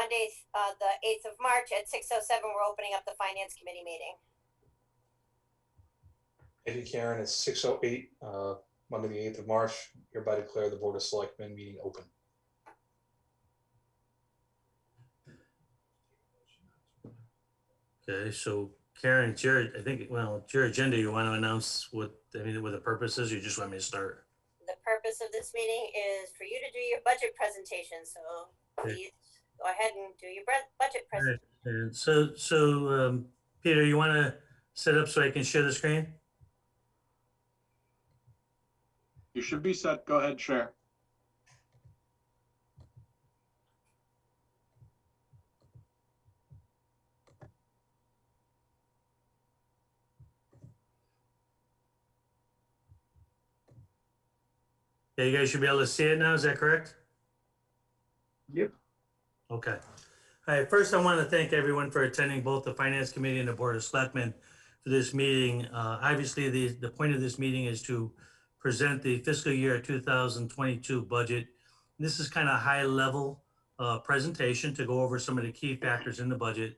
Monday, the 8th of March at 6:07, we're opening up the Finance Committee meeting. Thank you, Karen. It's 6:08, Monday, the 8th of March. Hereby declare the Board of Selectmen meeting open. Okay, so Karen, it's your, I think, well, it's your agenda. You want to announce what the purpose is? You just want me to start? The purpose of this meeting is for you to do your budget presentation. So please go ahead and do your budget presentation. And so Peter, you want to set up so I can share the screen? You should be set. Go ahead, share. Yeah, you guys should be able to see it now. Is that correct? Yep. Okay. All right. First, I want to thank everyone for attending both the Finance Committee and the Board of Selectmen for this meeting. Obviously, the point of this meeting is to present the fiscal year 2022 budget. This is kind of high level presentation to go over some of the key factors in the budget.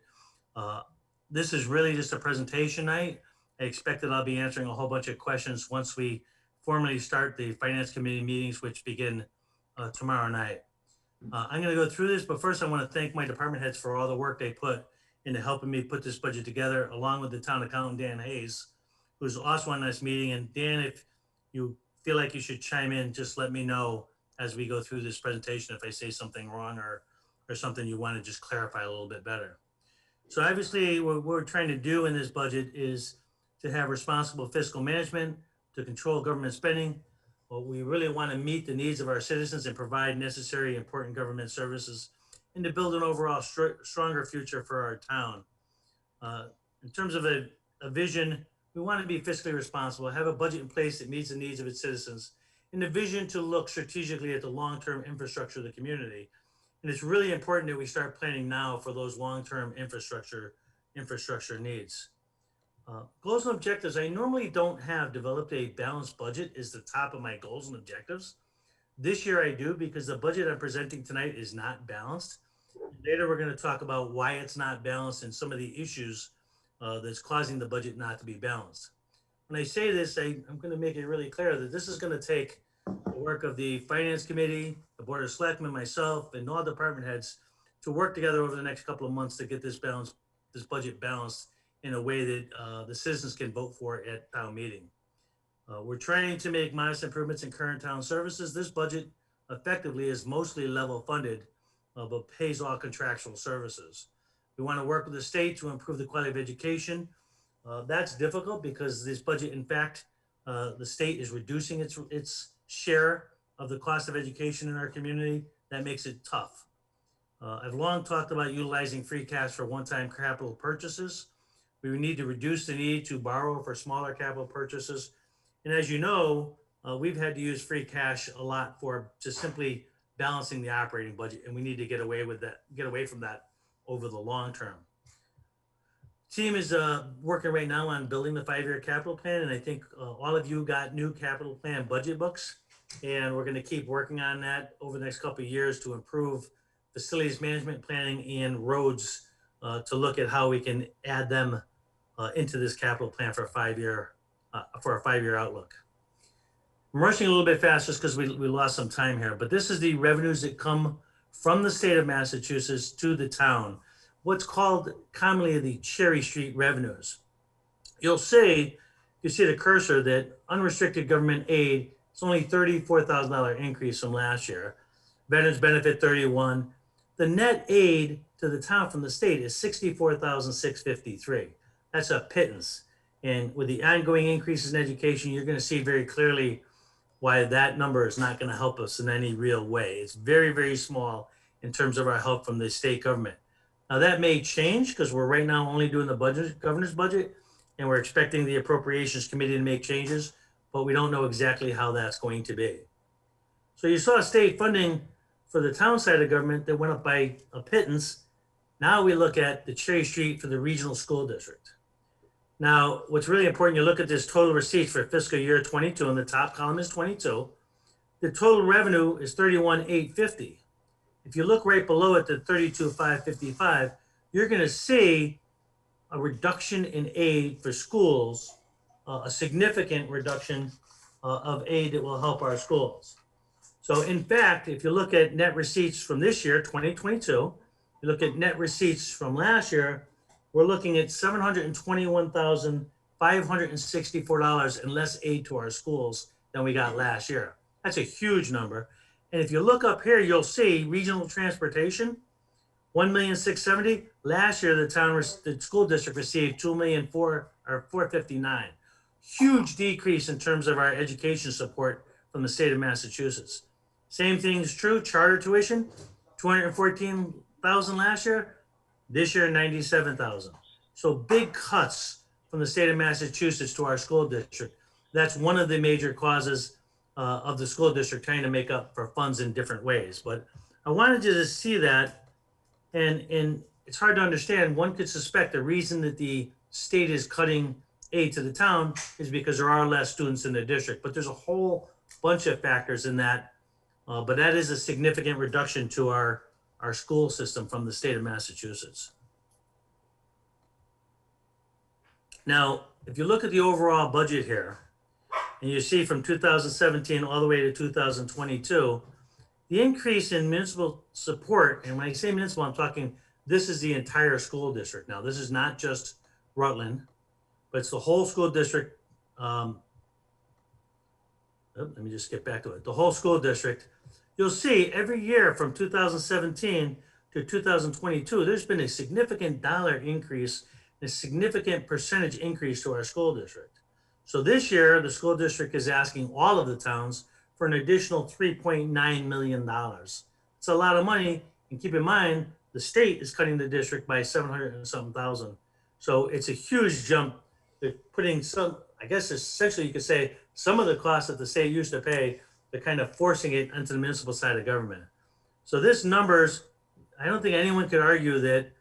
This is really just a presentation night. I expect that I'll be answering a whole bunch of questions once we formally start the Finance Committee meetings, which begin tomorrow night. I'm going to go through this, but first I want to thank my department heads for all the work they put into helping me put this budget together, along with the town accountant, Dan Hayes, who's also on this meeting. And Dan, if you feel like you should chime in, just let me know as we go through this presentation if I say something wrong or something you want to just clarify a little bit better. So obviously what we're trying to do in this budget is to have responsible fiscal management, to control government spending. Well, we really want to meet the needs of our citizens and provide necessary important government services and to build an overall stronger future for our town. In terms of a vision, we want to be fiscally responsible, have a budget in place that meets the needs of its citizens, and a vision to look strategically at the long-term infrastructure of the community. And it's really important that we start planning now for those long-term infrastructure needs. Goals and objectives, I normally don't have developed a balanced budget as the top of my goals and objectives. This year I do because the budget I'm presenting tonight is not balanced. Later we're going to talk about why it's not balanced and some of the issues that's causing the budget not to be balanced. When I say this, I'm going to make it really clear that this is going to take the work of the Finance Committee, the Board of Selectmen, myself, and all department heads to work together over the next couple of months to get this budget balanced in a way that the citizens can vote for at town meeting. We're trying to make modest improvements in current town services. This budget effectively is mostly level funded, but pays all contractual services. We want to work with the state to improve the quality of education. That's difficult because this budget, in fact, the state is reducing its share of the cost of education in our community. That makes it tough. I've long talked about utilizing free cash for one-time capital purchases. We need to reduce the need to borrow for smaller capital purchases. And as you know, we've had to use free cash a lot for just simply balancing the operating budget, and we need to get away from that over the long term. Team is working right now on building the 5-year capital plan, and I think all of you got new capital plan budget books, and we're going to keep working on that over the next couple of years to improve facilities management planning and roads to look at how we can add them into this capital plan for a 5-year outlook. I'm rushing a little bit fast just because we lost some time here, but this is the revenues that come from the state of Massachusetts to the town, what's called commonly the Cherry Street revenues. You'll see the cursor that unrestricted government aid is only $34,000 increase from last year. Veterans benefit 31. The net aid to the town from the state is $64,653. That's a pittance. And with the ongoing increases in education, you're going to see very clearly why that number is not going to help us in any real way. It's very, very small in terms of our help from the state government. Now that may change because we're right now only doing the governor's budget, and we're expecting the appropriations committee to make changes, but we don't know exactly how that's going to be. So you saw state funding for the town side of government that went up by a pittance. Now we look at the Cherry Street for the regional school district. Now, what's really important, you look at this total receipts for fiscal year 22, and the top column is 22. The total revenue is $31,850. if you look right below it, the 32,555, you're going to see a reduction in aid for schools, a significant reduction of aid that will help our schools. So in fact, if you look at net receipts from this year, 2022, you look at net receipts from last year, we're looking at $721,564 in less aid to our schools than we got last year. That's a huge number. And if you look up here, you'll see regional transportation, 1,670,000. Last year, the school district received 2,459,000. Huge decrease in terms of our education support from the state of Massachusetts. Same thing is true. Charter tuition, 214,000 last year. This year, 97,000. So big cuts from the state of Massachusetts to our school district. That's one of the major causes of the school district trying to make up for funds in different ways. But I wanted you to see that, and it's hard to understand. One could suspect the reason that the state is cutting aid to the town is because there are less students in the district. But there's a whole bunch of factors in that. But that is a significant reduction to our school system from the state of Massachusetts. Now, if you look at the overall budget here, and you see from 2017 all the way to 2022, the increase in municipal support, and when I say municipal, I'm talking, this is the entire school district. Now, this is not just Rutland, but it's the whole school district. Let me just get back to it. The whole school district. You'll see every year from 2017 to 2022, there's been a significant dollar increase, a significant percentage increase to our school district. So this year, the school district is asking all of the towns for an additional $3.9 million. It's a lot of money. And keep in mind, the state is cutting the district by 700 and something thousand. So it's a huge jump. They're putting some, I guess essentially you could say, some of the costs that the state used to pay, they're kind of forcing it into the municipal side of government. So this numbers, I don't think anyone could argue that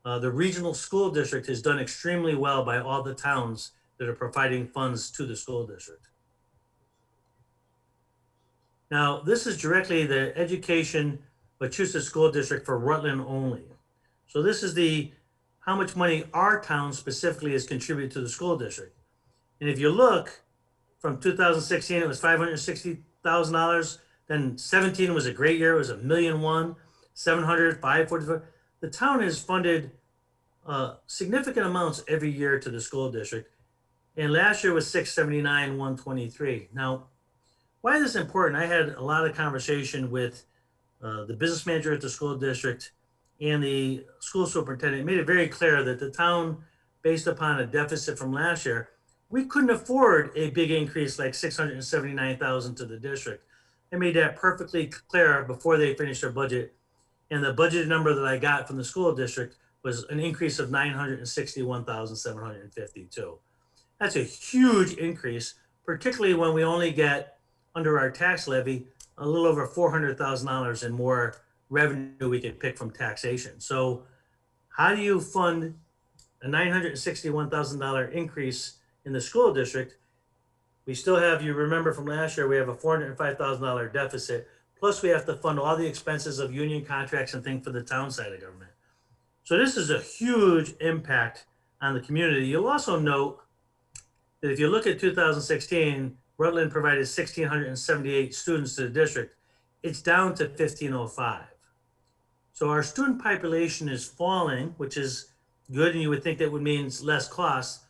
the regional school district has done extremely well by all the towns that are providing funds to the school district. Now, this is directly the Education Wachusett School District for Rutland only. So this is how much money our town specifically has contributed to the school district. And if you look, from 2016, it was $560,000. Then 17 was a great year. It was $1,001,000, 700, 544. The town has funded significant amounts every year to the school district. And last year was 679,123. Now, why is this important? I had a lot of conversation with the business manager at the school district and the school superintendent. It made it very clear that the town, based upon a deficit from last year, we couldn't afford a big increase like 679,000 to the district. They made that perfectly clear before they finished their budget. And the budgeted number that I got from the school district was an increase of 961,752. That's a huge increase, particularly when we only get, under our tax levy, a little over $400,000 in more revenue we could pick from taxation. So how do you fund a $961,000 increase in the school district? We still have, you remember from last year, we have a $405,000 deficit. Plus we have to fund all the expenses of union contracts and things for the town side of government. So this is a huge impact on the community. You'll also note that if you look at 2016, Rutland provided 1,678 students to the district. It's down to 1,505. So our student population is falling, which is good, and you would think that would mean less costs.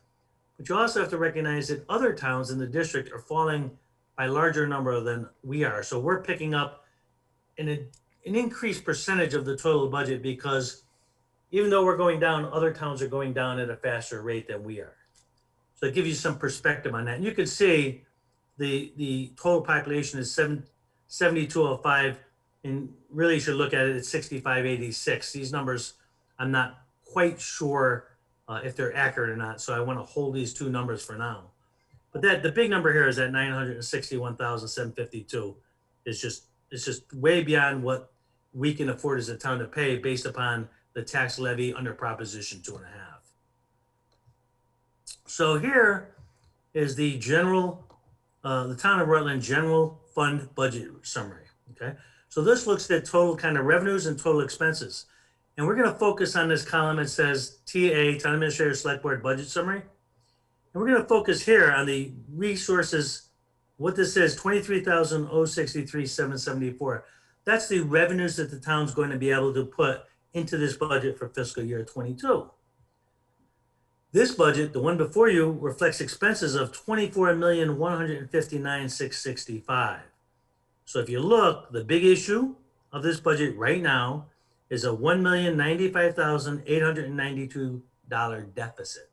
But you also have to recognize that other towns in the district are falling by a larger number than we are. So we're picking up an increased percentage of the total budget because even though we're going down, other towns are going down at a faster rate than we are. So it gives you some perspective on that. And you can see the total population is 7,205, and really you should look at it at 6,586. These numbers, I'm not quite sure if they're accurate or not, so I want to hold these two numbers for now. But the big number here is that 961,752 is just way beyond what we can afford as a town to pay based upon the tax levy under Proposition 2.5. So here is the general, the town of Rutland general fund budget summary. Okay, So this looks at total kind of revenues and total expenses. And we're going to focus on this column that says TA, Town Administrator Select Board Budget Summary. And we're going to focus here on the resources. What this is, 23,063,774. That's the revenues that the town's going to be able to put into this budget for fiscal year 22. This budget, the one before you, reflects expenses of 24,159,665. So if you look, the big issue of this budget right now is a $1,095,892 deficit.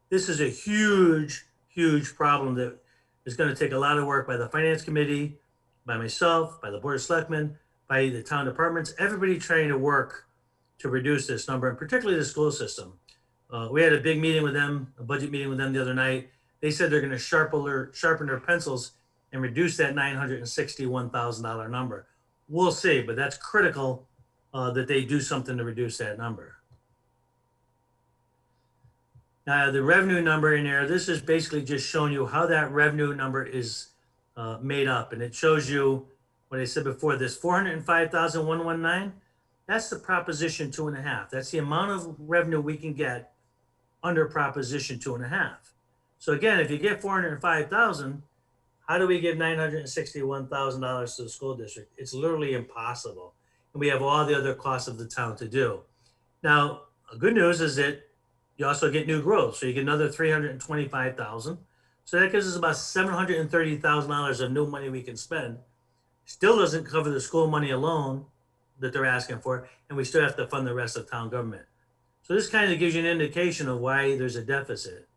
This is a huge, huge problem that is going to take a lot of work by the Finance Committee, by myself, by the Board of Selectmen, by the town departments, everybody trying to work to reduce this number, and particularly the school system. We had a big meeting with them, a budget meeting with them the other night. They said they're going to sharpen their pencils and reduce that $961,000 number. We'll see, but that's critical that they do something to reduce that number. Now, the revenue number in there, this is basically just showing you how that revenue number is made up. And it shows you what I said before, this 405,119, that's the proposition 2.5. That's the amount of revenue we can get under proposition 2.5. So again, if you get 405,000, how do we give $961,000 to the school district? It's literally impossible. And we have all the other costs of the town to do. Now, good news is that you also get new growth. So you get another 325,000. So that gives us about $730,000 of new money we can spend. Still doesn't cover the school money alone that they're asking for, and we still have to fund the rest of town government. So this kind of gives you an indication of why there's a deficit.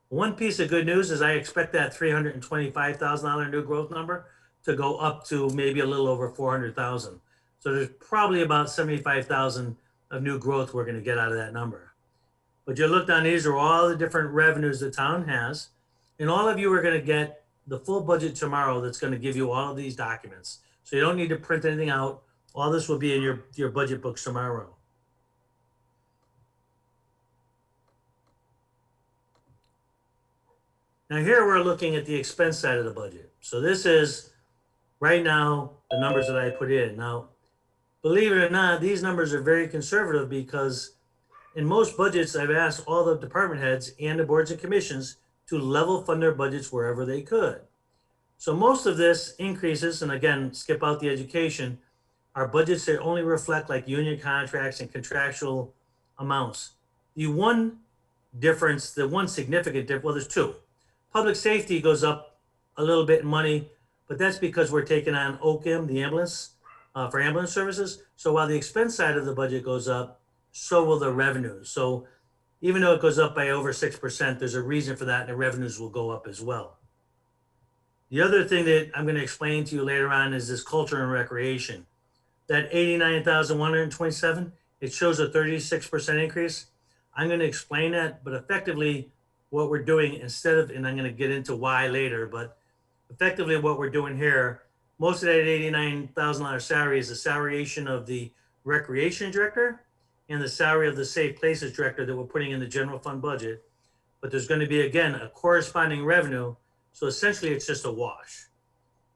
One piece of good news is I expect that $325,000 new growth number to go up to maybe a little over 400,000. So there's probably about 75,000 of new growth we're going to get out of that number. But you look down, these are all the different revenues the town has. And all of you are going to get the full budget tomorrow that's going to give you all of these documents. So you don't need to print anything out. All this will be in your budget books tomorrow. Now here we're looking at the expense side of the budget. So this is right now the numbers that I put in. Now, believe it or not, these numbers are very conservative because in most budgets, I've asked all the department heads and the boards and commissions to level fund their budgets wherever they could. So most of this increases, and again, skip out the education, are budgets that only reflect like union contracts and contractual amounts. The one difference, the one significant difference, well, there's two. Public safety goes up a little bit in money, but that's because we're taking on OCM, the ambulance, for ambulance services. So while the expense side of the budget goes up, so will the revenues. So even though it goes up by over 6%, there's a reason for that, and the revenues will go up as well. The other thing that I'm going to explain to you later on is this culture and recreation. That 89,127, it shows a 36% increase. I'm going to explain that, but effectively what we're doing instead of, and I'm going to get into why later, but effectively what we're doing here, most of that $89,000 salary is the salariation of the recreation director and the salary of the safe places director that we're putting in the general fund budget. But there's going to be, again, a corresponding revenue. So essentially it's just a wash.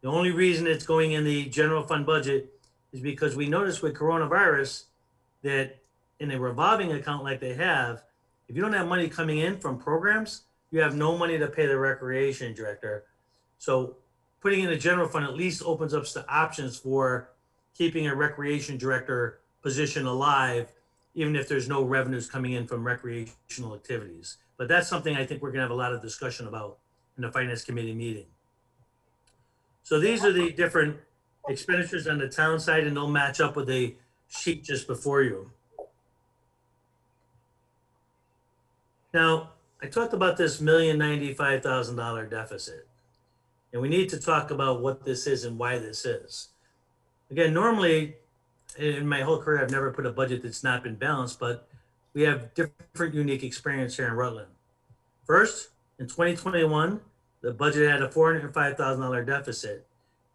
The only reason it's going in the general fund budget is because we noticed with coronavirus that in a revolving account like they have, if you don't have money coming in from programs, you have no money to pay the recreation director. So putting in a general fund at least opens up the options for keeping a recreation director position alive, even if there's no revenues coming in from recreational activities. But that's something I think we're gonna have a lot of discussion about in the Finance Committee meeting. So these are the different expenditures on the town side, and they'll match up with the sheet just before you. Now, I talked about this $1,095,000 deficit, and we need to talk about what this is and why this is. Again, normally in my whole career, I've never put a budget that's not been balanced, but we have different unique experience here in Rutland. First, in 2021, the budget had a $405,000 deficit.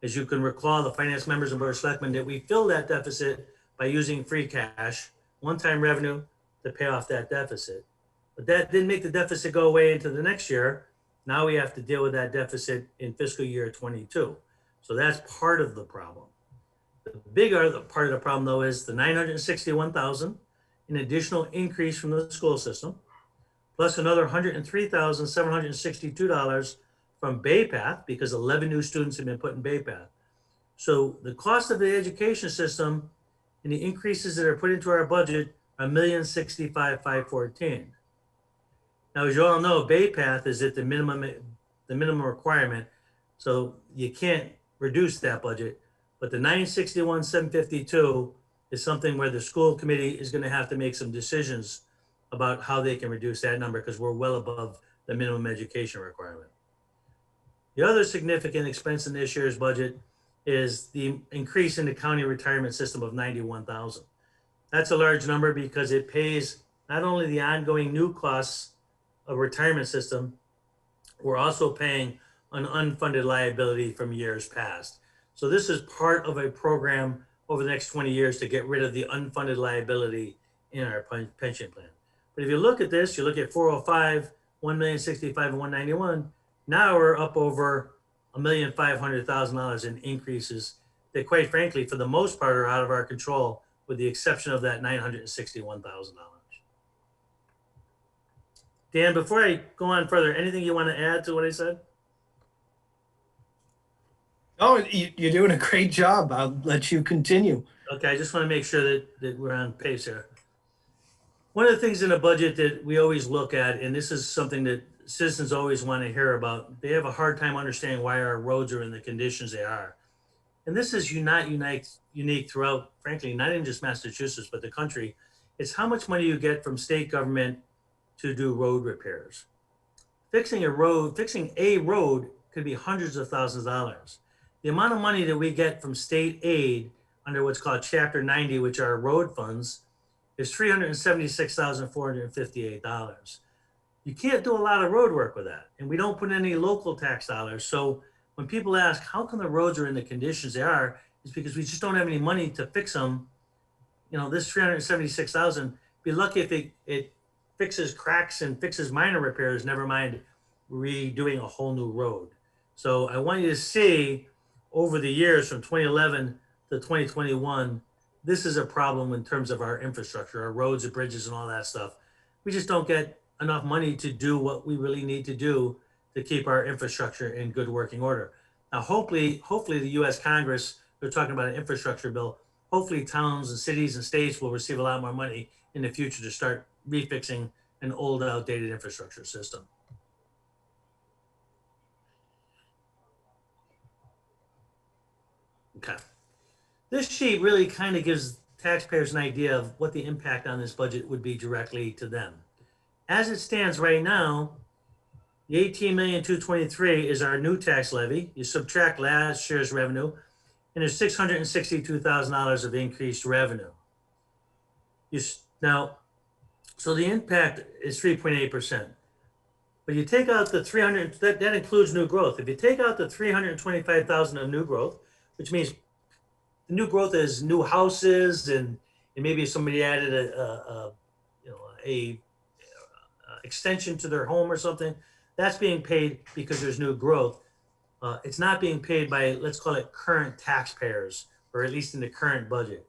As you can recall, the finance members and board of selectmen, that we filled that deficit by using free cash, one-time revenue to pay off that deficit. But that didn't make the deficit go away into the next year. Now we have to deal with that deficit in fiscal year 22. So that's part of the problem. The bigger part of the problem though is the 961,000, an additional increase from the school system, plus another $103,762 from Bay Path because 11 new students have been put in Bay Path. So the cost of the education system and the increases that are put into our budget are $1,065,514. Now, as you all know, Bay Path is at the minimum requirement, so you can't reduce that budget. But the 961,752 is something where the school committee is going to have to make some decisions about how they can reduce that number because we're well above the minimum education requirement. The other significant expense in this year's budget is the increase in the county retirement system of 91,000. That's a large number because it pays not only the ongoing new costs of retirement system, we're also paying an unfunded liability from years past. So this is part of a program over the next 20 years to get rid of the unfunded liability in our pension plan. But if you look at this, you look at 405, 1,065,000 and 191, now we're up over $1,500,000 in increases that quite frankly, for the most part, are out of our control with the exception of that $961,000. Dan, before I go on further, anything you want to add to what I said? Oh, you're doing a great job. I'll let you continue. Okay, I just want to make sure that we're on pace here. One of the things in a budget that we always look at, and this is something that citizens always want to hear about, they have a hard time understanding why our roads are in the conditions they are. And this is not unique throughout, frankly, not in just Massachusetts, but the country. It's how much money you get from state government to do road repairs. Fixing a road could be hundreds of thousands of dollars. The amount of money that we get from state aid under what's called Chapter 90, which are road funds, is $376,458. You can't do a lot of road work with that. And we don't put any local tax dollars. So when people ask, how come the roads are in the conditions they are, it's because we just don't have any money to fix them. You know, this 376,000, be lucky if it fixes cracks and fixes minor repairs, never mind redoing a whole new road. So I want you to see over the years from 2011 to 2021, this is a problem in terms of our infrastructure, our roads and bridges and all that stuff. We just don't get enough money to do what we really need to do to keep our infrastructure in good working order. Now, hopefully the US Congress, they're talking about an infrastructure bill. Hopefully towns and cities and states will receive a lot more money in the future to start refixing an old, outdated infrastructure system. Okay. This sheet really kind of gives taxpayers an idea of what the impact on this budget would be directly to them. As it stands right now, the $18,223,000 is our new tax levy. You subtract last year's revenue, and there's $662,000 of increased revenue. So the impact is 3.8%. But you take out the 300, that includes new growth. If you take out the 325,000 of new growth, which means the new growth is new houses and maybe somebody added a extension to their home or something, that's being paid because there's new growth. It's not being paid by, let's call it current taxpayers, or at least in the current budget.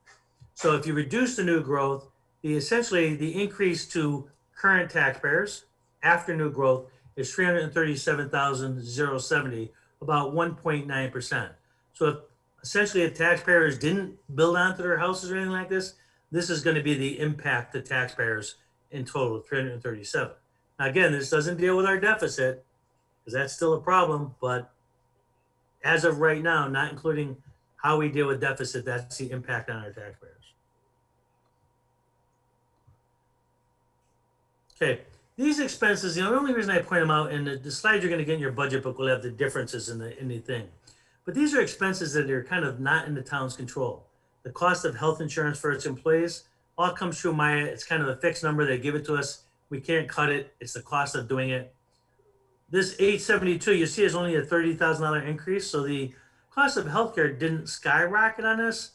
So if you reduce the new growth, essentially the increase to current taxpayers after new growth is 337,070, about 1.9%. So if essentially if taxpayers didn't build onto their houses or anything like this, this is going to be the impact to taxpayers in total, 337. Now again, this doesn't deal with our deficit because that's still a problem, but as of right now, not including how we deal with deficit, that's the impact on our taxpayers. Okay, these expenses, the only reason I point them out, and the slides you're going to get in your budget book will have the differences in the thing. But these are expenses that are kind of not in the town's control. The cost of health insurance for its employees all comes through Maya. It's kind of a fixed number. They give it to us. We can't cut it. It's the cost of doing it. This 872, you see, is only a $30,000 increase. So the cost of healthcare didn't skyrocket on us.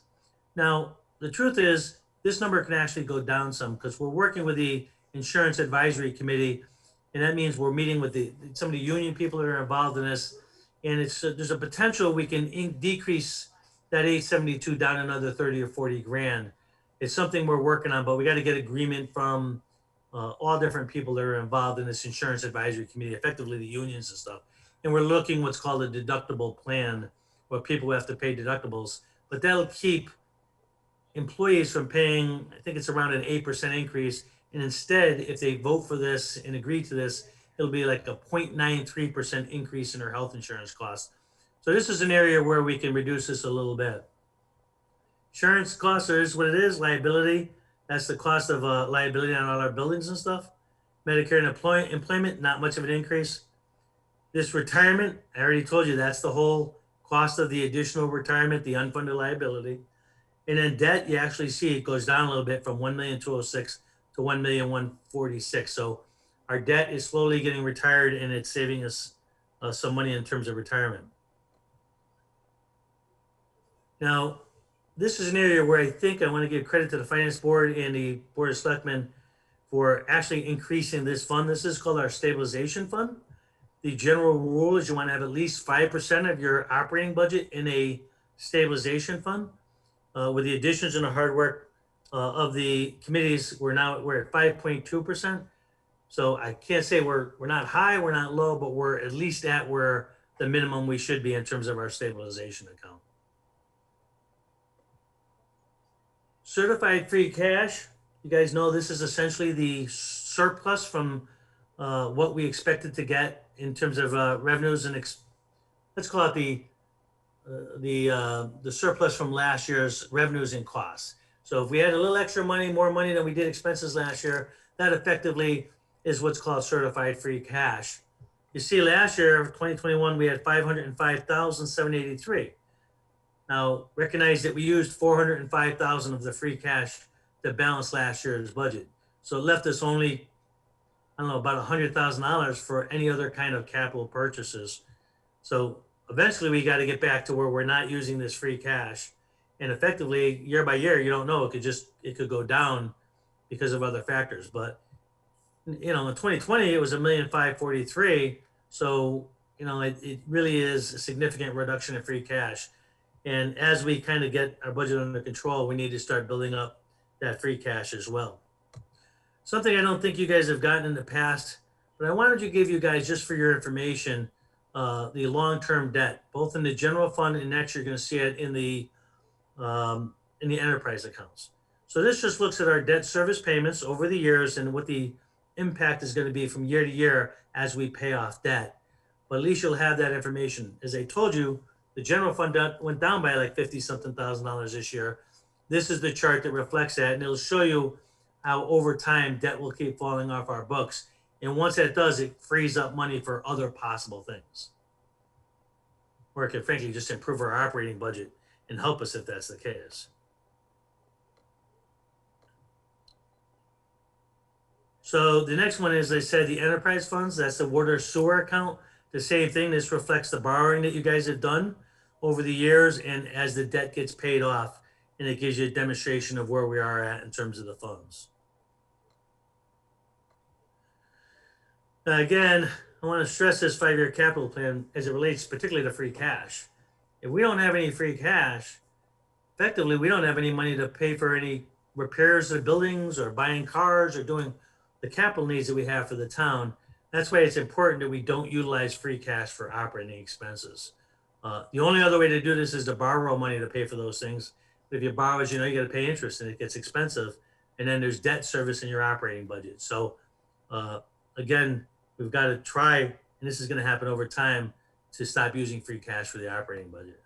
Now, the truth is, this number can actually go down some because we're working with the Insurance Advisory Committee, and that means we're meeting with some of the union people that are involved in this, and there's a potential we can decrease that 872 down another 30 or 40 grand. It's something we're working on, but we got to get agreement from all different people that are involved in this insurance advisory committee, effectively the unions and stuff. And we're looking what's called a deductible plan, where people have to pay deductibles, but that'll keep employees from paying, I think it's around an 8% increase. And instead, if they vote for this and agree to this, it'll be like a 0.93% increase in their health insurance costs. So this is an area where we can reduce this a little bit. Insurance costs is what it is. Liability, that's the cost of liability on all our buildings and stuff. Medicare and employment, not much of an increase. This retirement, I already told you, that's the whole cost of the additional retirement, the unfunded liability. And then debt, you actually see it goes down a little bit from 1,206,000 to 1,146,000. So our debt is slowly getting retired, and it's saving us some money in terms of retirement. Now, this is an area where I think I want to give credit to the Finance Board and the Board of Selectmen for actually increasing this fund. This is called our stabilization fund. The general rule is you want to have at least 5% of your operating budget in a stabilization fund. With the additions and the hard work of the committees, we're at 5.2%. So I can't say we're not high, we're not low, but we're at least at where the minimum we should be in terms of our stabilization account. Certified free cash, you guys know this is essentially the surplus from what we expected to get in terms of revenues and let's call it the surplus from last year's revenues and costs. So if we had a little extra money, more money than we did expenses last year, that effectively is what's called certified free cash. You see, last year, 2021, we had 505,783. Now, recognize that we used 405,000 of the free cash to balance last year's budget. So it left us only, I don't know, about $100,000 for any other kind of capital purchases. So eventually we got to get back to where we're not using this free cash. And effectively, year by year, you don't know, it could go down because of other factors. But, you know, in 2020, it was $1,543,000. So, you know, it really is a significant reduction in free cash. And as we kind of get our budget under control, we need to start building up that free cash as well. Something I don't think you guys have gotten in the past, but I wanted to give you guys, just for your information, the long-term debt, both in the general fund and next you're going to see it in the enterprise accounts. So this just looks at our debt service payments over the years and what the impact is going to be from year to year as we pay off debt. But at least you'll have that information. As I told you, the general fund debt went down by like $50-something thousand this year. This is the chart that reflects that, and it'll show you how over time debt will keep falling off our books. And once that does, it frees up money for other possible things. Or it can frankly just improve our operating budget and help us if that's the case. So the next one is, I said, the enterprise funds. That's the water sewer account. The same thing. This reflects the borrowing that you guys have done over the years and as the debt gets paid off, and it gives you a demonstration of where we are at in terms of the funds. Again, I want to stress this 5-year capital plan as it relates particularly to free cash. If we don't have any free cash, effectively, we don't have any money to pay for any repairs of buildings or buying cars or doing the capital needs that we have for the town. That's why it's important that we don't utilize free cash for operating expenses. The only other way to do this is to borrow money to pay for those things. But if you borrow, as you know, you got to pay interest and it gets expensive. And then there's debt service in your operating budget. So again, we've got to try, and this is going to happen over time, to stop using free cash for the operating budget.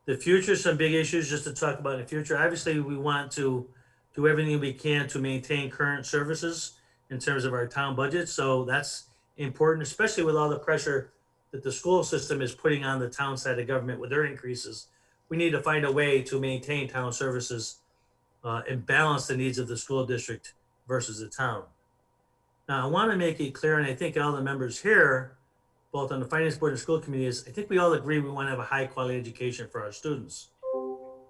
The future, some big issues just to talk about in the future. Obviously, we want to do everything we can to maintain current services in terms of our town budget. So that's important, especially with all the pressure that the school system is putting on the town side of government with their increases. We need to find a way to maintain town services and balance the needs of the school district versus the town. Now, I want to make it clear, and I think all the members here, both on the Finance Board and School Committee, is I think we all agree we want to have a high quality education for our students.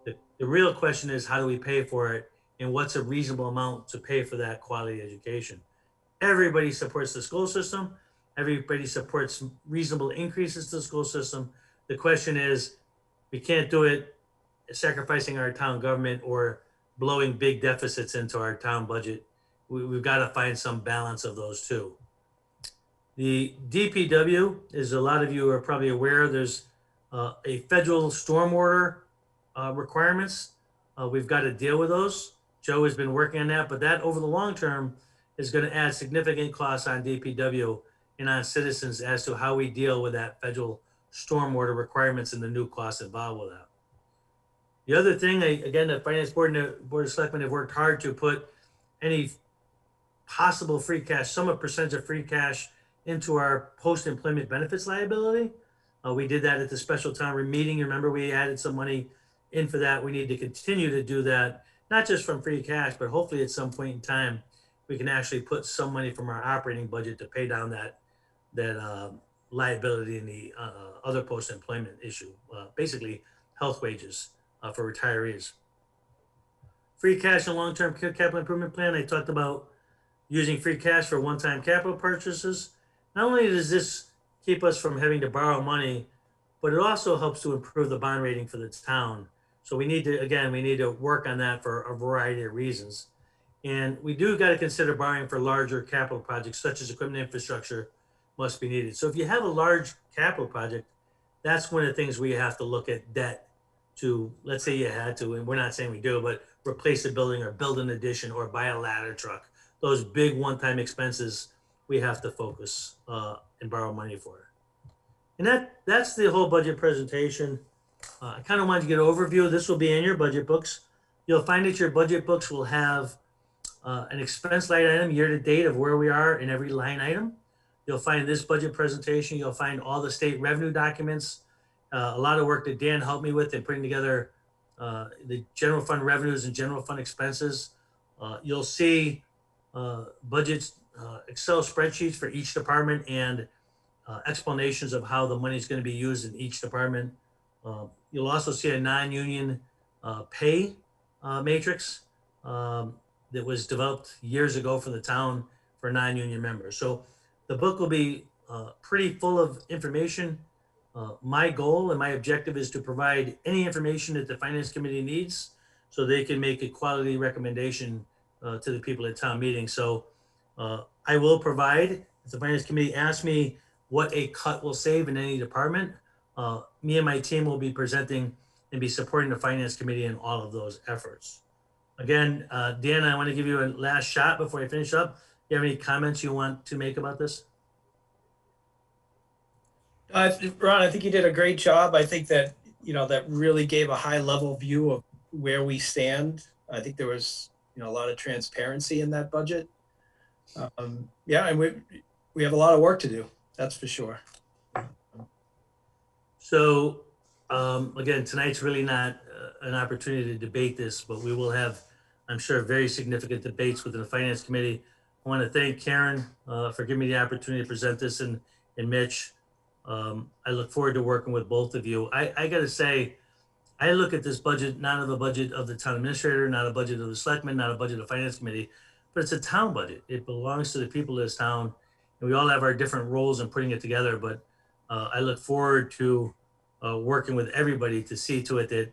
The real question is, how do we pay for it, and what's a reasonable amount to pay for that quality education? Everybody supports the school system. Everybody supports reasonable increases to the school system. The question is, we can't do it sacrificing our town government or blowing big deficits into our town budget. We've got to find some balance of those two. The DPW, as a lot of you are probably aware, there's a federal stormwater requirements. We've got to deal with those. Joe has been working on that, but that over the long term is going to add significant costs on DPW and on citizens as to how we deal with that federal stormwater requirements and the new costs involved with that. The other thing, again, the Finance Board and the Board of Selectmen have worked hard to put any possible free cash, some percentage of free cash into our post-employment benefits liability. We did that at the special town meeting. Remember, we added some money in for that. We need to continue to do that, not just from free cash, but hopefully at some point in time, we can actually put some money from our operating budget to pay down that liability and the other post-employment issue, basically health wages for retirees. Free cash and long-term capital improvement plan. I talked about using free cash for one-time capital purchases. Not only does this keep us from having to borrow money, but it also helps to improve the bond rating for the town. So we need to work on that for a variety of reasons. And we do got to consider borrowing for larger capital projects, such as equipment infrastructure must be needed. So if you have a large capital project, that's one of the things where you have to look at debt to, let's say you had to, and we're not saying we do, but replace a building or build an addition or buy a ladder truck. Those big one-time expenses we have to focus and borrow money for. And that's the whole budget presentation. I kind of wanted to get an overview. This will be in your budget books. You'll find that your budget books will have an expense line item year to date of where we are in every line item. You'll find this budget presentation. You'll find all the state revenue documents. A lot of work that Dan helped me with in putting together the general fund revenues and general fund expenses. You'll see budgets, Excel spreadsheets for each department and explanations of how the money is going to be used in each department. You'll also see a non-union pay matrix that was developed years ago for the town for non-union members. So the book will be pretty full of information. My goal and my objective is to provide any information that the Finance Committee needs so they can make a quality recommendation to the people at town meeting. So I will provide, if the Finance Committee asks me what a cut will save in any department, me and my team will be presenting and be supporting the Finance Committee in all of those efforts. Again, Dan, I want to give you a last shot before I finish up. Do you have any comments you want to make about this? Ron, I think you did a great job. I think that, that really gave a high level view of where we stand. I think there was, a lot of transparency in that budget. Yeah, and we have a lot of work to do. That's for sure. So again, tonight's really not an opportunity to debate this, but we will have, I'm sure, very significant debates within the Finance Committee. I want to thank Karen for giving me the opportunity to present this and Mitch. I look forward to working with both of you. I got to say, I look at this budget, not of a budget of the town administrator, not a budget of the selectmen, not a budget of the Finance Committee, but it's a town budget. It belongs to the people of this town. And we all have our different roles in putting it together, but I look forward to working with everybody to see to it that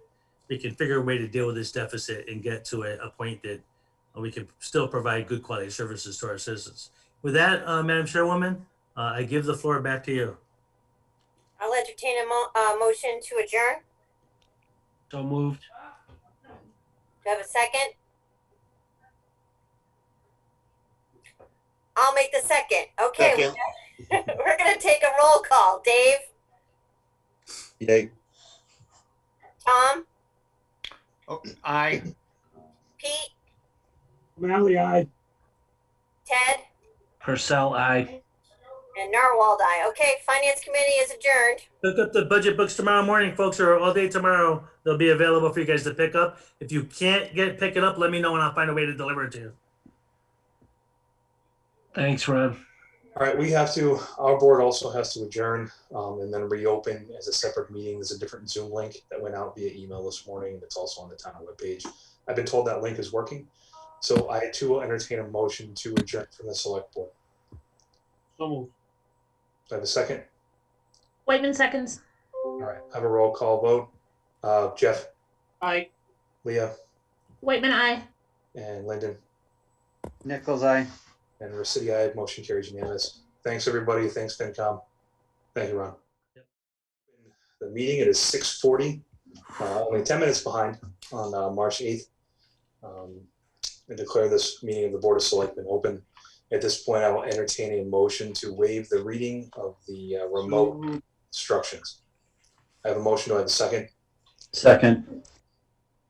we can figure a way to deal with this deficit and get to a point that we can still provide good quality services to our citizens. With that, Madam Chairwoman, I give the floor back to you. I'll entertain a motion to adjourn. So moved. Do I have a second? I'll make the second. Okay, Second. we're gonna take a roll call. Dave, Yay. Tom, Oh, aye. Pete, Malley, aye. Ted, Purcell, aye. and Narwhal, aye. Okay, Finance Committee is adjourned. Look up the budget books tomorrow morning, folks, or all day tomorrow. They'll be available for you guys to pick up. If you can't pick it up, let me know and I'll find a way to deliver it to you. Thanks, Ron. All right, our board also has to adjourn and then reopen as a separate meeting. There's a different Zoom link that went out via email this morning. That's also on the town webpage. I've been told that link is working. So I too will entertain a motion to adjourn from the select board. So moved. Do I have a second? Whitman seconds. All right, have a roll call vote. Jeff, Aye. Leah, Whitman, I. and Lyndon, Nichols, aye. and Resity, aye. Motion carries unanimous. Thanks, everybody. Thanks, FinCom. Thank you, Ron. Yep. The meeting, it is 6:40, only 10 minutes behind on March 8th. I declare this meeting of the Board of Selectmen open. At this point, I will entertain a motion to waive the reading of the remote instructions. I have a motion. Do I have a second? Second.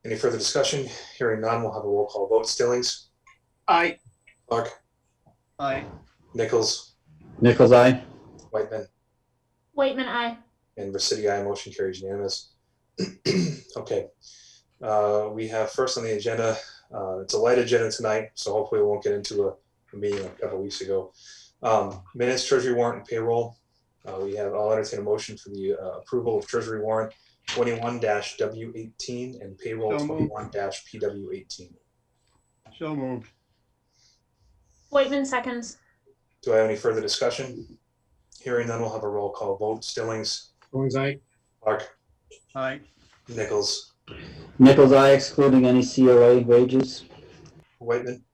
Any further discussion? Hearing none, we'll have a roll call vote. Stillings, Aye. Clark, Aye. Nichols, Nichols, aye. Whiteman, Whitman, I. and Resity, aye. Motion carries unanimous. Okay. We have first on the agenda, it's a light agenda tonight, so hopefully we won't get into a meeting a couple weeks ago. Minutes, treasury warrant, and payroll. I'll entertain a motion for the approval of treasury warrant 21-W18 and payroll So moved. 21-PW18. So moved. Whitman, seconds. Do I have any further discussion? Hearing none, we'll have a roll call vote. Stillings, Owens, aye. Clark, Aye. Nichols, Nichols, aye, excluding any COA wages. Whiteman,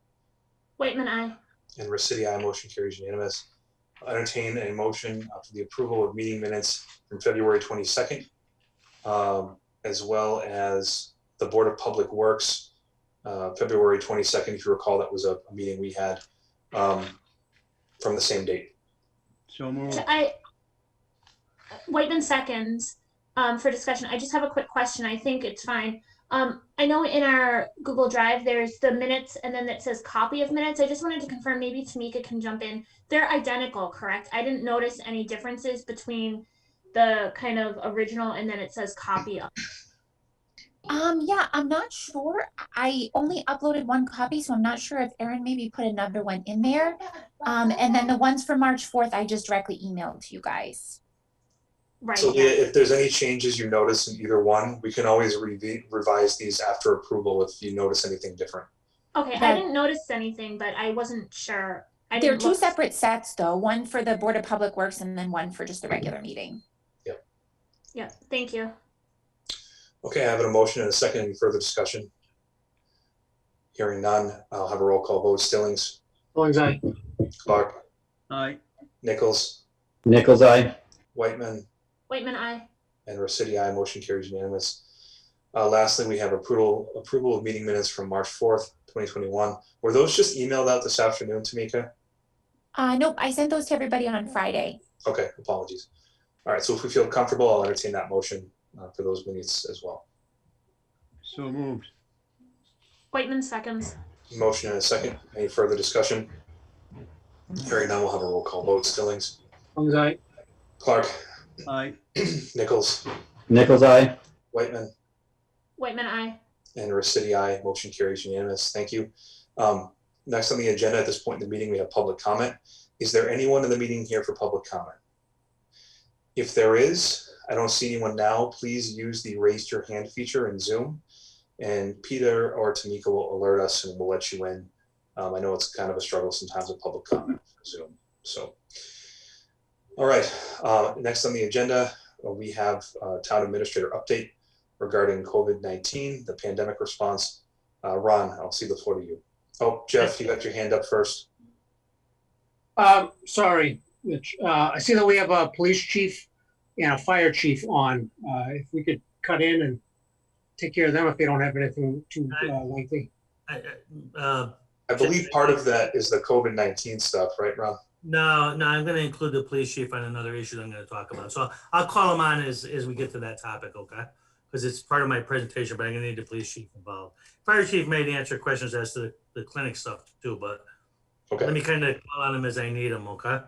Whitman, I. and Resity, aye. Motion carries unanimous. I'll entertain a motion for the approval of meeting minutes from February 22nd, as well as the Board of Public Works, February 22nd. If you recall, that was a meeting we had from the same date. So moved. Whitman, seconds. For discussion, I just have a quick question. I think it's fine. I know in our Google Drive, there's the minutes and then it says copy of minutes. I just wanted to confirm, maybe Tamika can jump in. They're identical, correct? I didn't notice any differences between the kind of original and then it says copy of. Yeah, I'm not sure. I only uploaded one copy, so I'm not sure if Erin maybe put another one in there. And then the ones for March 4th, I just directly emailed to you guys. Right. So Yeah. Leah, if there's any changes you notice in either one, we can always revise these after approval if you notice anything different. Okay, I didn't notice anything, but I wasn't sure. They're two separate sets, though. One for the Board of Public Works and then one for just the regular meeting. Yeah, thank you. Okay, I have a motion and a second. Any further discussion? Hearing none, I'll have a roll call vote. Stillings, Owens, aye. Clark, Aye. Nichols, Nichols, aye. Whiteman, Whitman, I. and Resity, aye. Motion carries unanimous. Lastly, we have approval of meeting minutes from March 4th, 2021. Were those just emailed out this afternoon, Tamika? Nope, I sent those to everybody on Friday. Okay, apologies. All right, so if we feel comfortable, I'll entertain that motion for those minutes as well. So moved. Whitman, seconds. Motion and a second. Any further discussion? Hearing none, we'll have a roll call vote. Stillings, Owens, aye. Clark, Aye. Nichols, Nichols, aye. Whiteman, Whitman, I. and Resity, aye. Motion carries unanimous. Thank you. Next on the agenda at this point in the meeting, we have public comment. Is there anyone in the meeting here for public comment? If there is, I don't see anyone now. Please use the raise your hand feature in Zoom, and Peter or Tamika will alert us and we'll let you in. I know it's kind of a struggle sometimes with public comment for Zoom. So, all right. Next on the agenda, we have town administrator update regarding COVID-19, the pandemic response. Ron, I'll see the floor to you. Oh, Jeff, you got your hand up first. Sorry, Mitch. I see that we have a police chief and a fire chief on. If we could cut in and take care of them if they don't have anything too lengthy. I believe part of that is the COVID-19 stuff, right, Ron? No, I'm going to include the police chief on another issue that I'm going to talk about. So I'll call him on as we get to that topic, okay? Because it's part of my presentation, but I'm going to need the police chief involved. Fire chief may answer questions as to the clinic stuff too, but Okay. let me kind of call on him as I need him, okay?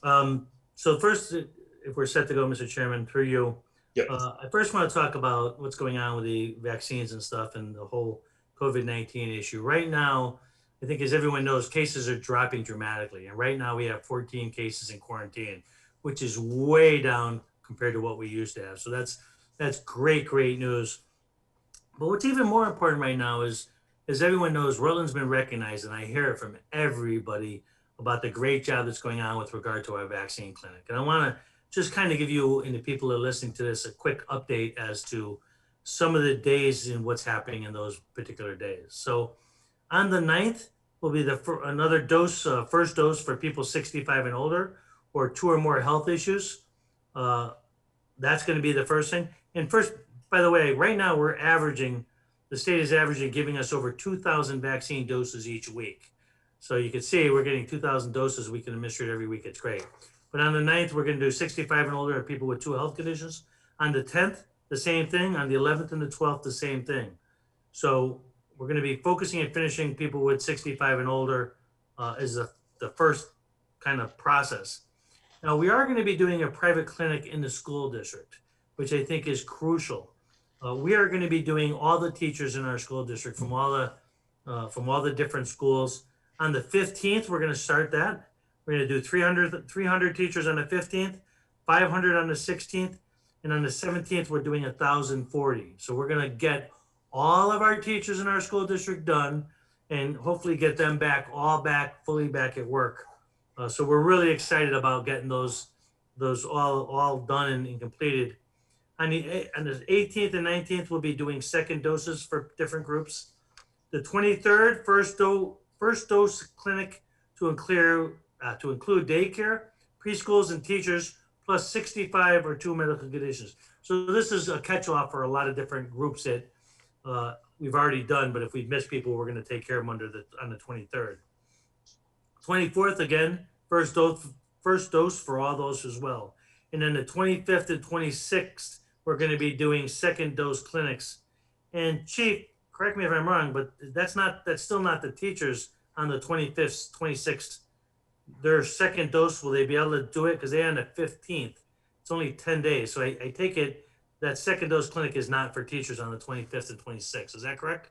So first, if we're set to go, Mr. Chairman, through you. Yep. I first want to talk about what's going on with the vaccines and stuff and the whole COVID-19 issue. Right now, I think as everyone knows, cases are dropping dramatically. And right now we have 14 cases in quarantine, which is way down compared to what we used to have. So that's great news. But what's even more important right now is, as everyone knows, Rutland's been recognized, and I hear it from everybody about the great job that's going on with regard to our vaccine clinic. And I want to just kind of give you and the people that are listening to this a quick update as to some of the days and what's happening in those particular days. So on the 9th will be another dose, first dose for people 65 and older or 2 or more health issues. That's going to be the first thing. And first, by the way, right now the state is averaging giving us over 2,000 vaccine doses each week. So you can see we're getting 2,000 doses we can administer every week. It's great. But on the 9th, we're going to do 65 and older people with 2 health conditions. On the 10th, the same thing. On the 11th and the 12th, the same thing. So we're going to be focusing and finishing people with 65 and older is the first kind of process. Now, we are going to be doing a private clinic in the school district, which I think is crucial. We are going to be doing all the teachers in our school district from all the different schools. On the 15th, we're going to start that. We're going to do 300 teachers on the 15th, 500 on the 16th, and on the 17th, we're doing 1,040. So we're going to get all of our teachers in our school district done and hopefully get them fully back at work. So we're really excited about getting those all done and completed. On the 18th and 19th, we'll be doing second doses for different groups. The 23rd, first dose clinic to include daycare, preschools, and teachers, plus 65 or 2 medical conditions. So this is a catch-all for a lot of different groups that we've already done, but if we miss people, we're going to take care of them on the 23rd. 24th, again, first dose for all those as well. And then the 25th and 26th, we're going to be doing second dose clinics. And Chief, correct me if I'm wrong, but that's still not the teachers on the 25th, 26th. Their second dose, will they be able to do it? Because they're on the 15th. It's only 10 days. So I take it that second dose clinic is not for teachers on the 25th and 26th. Is that correct?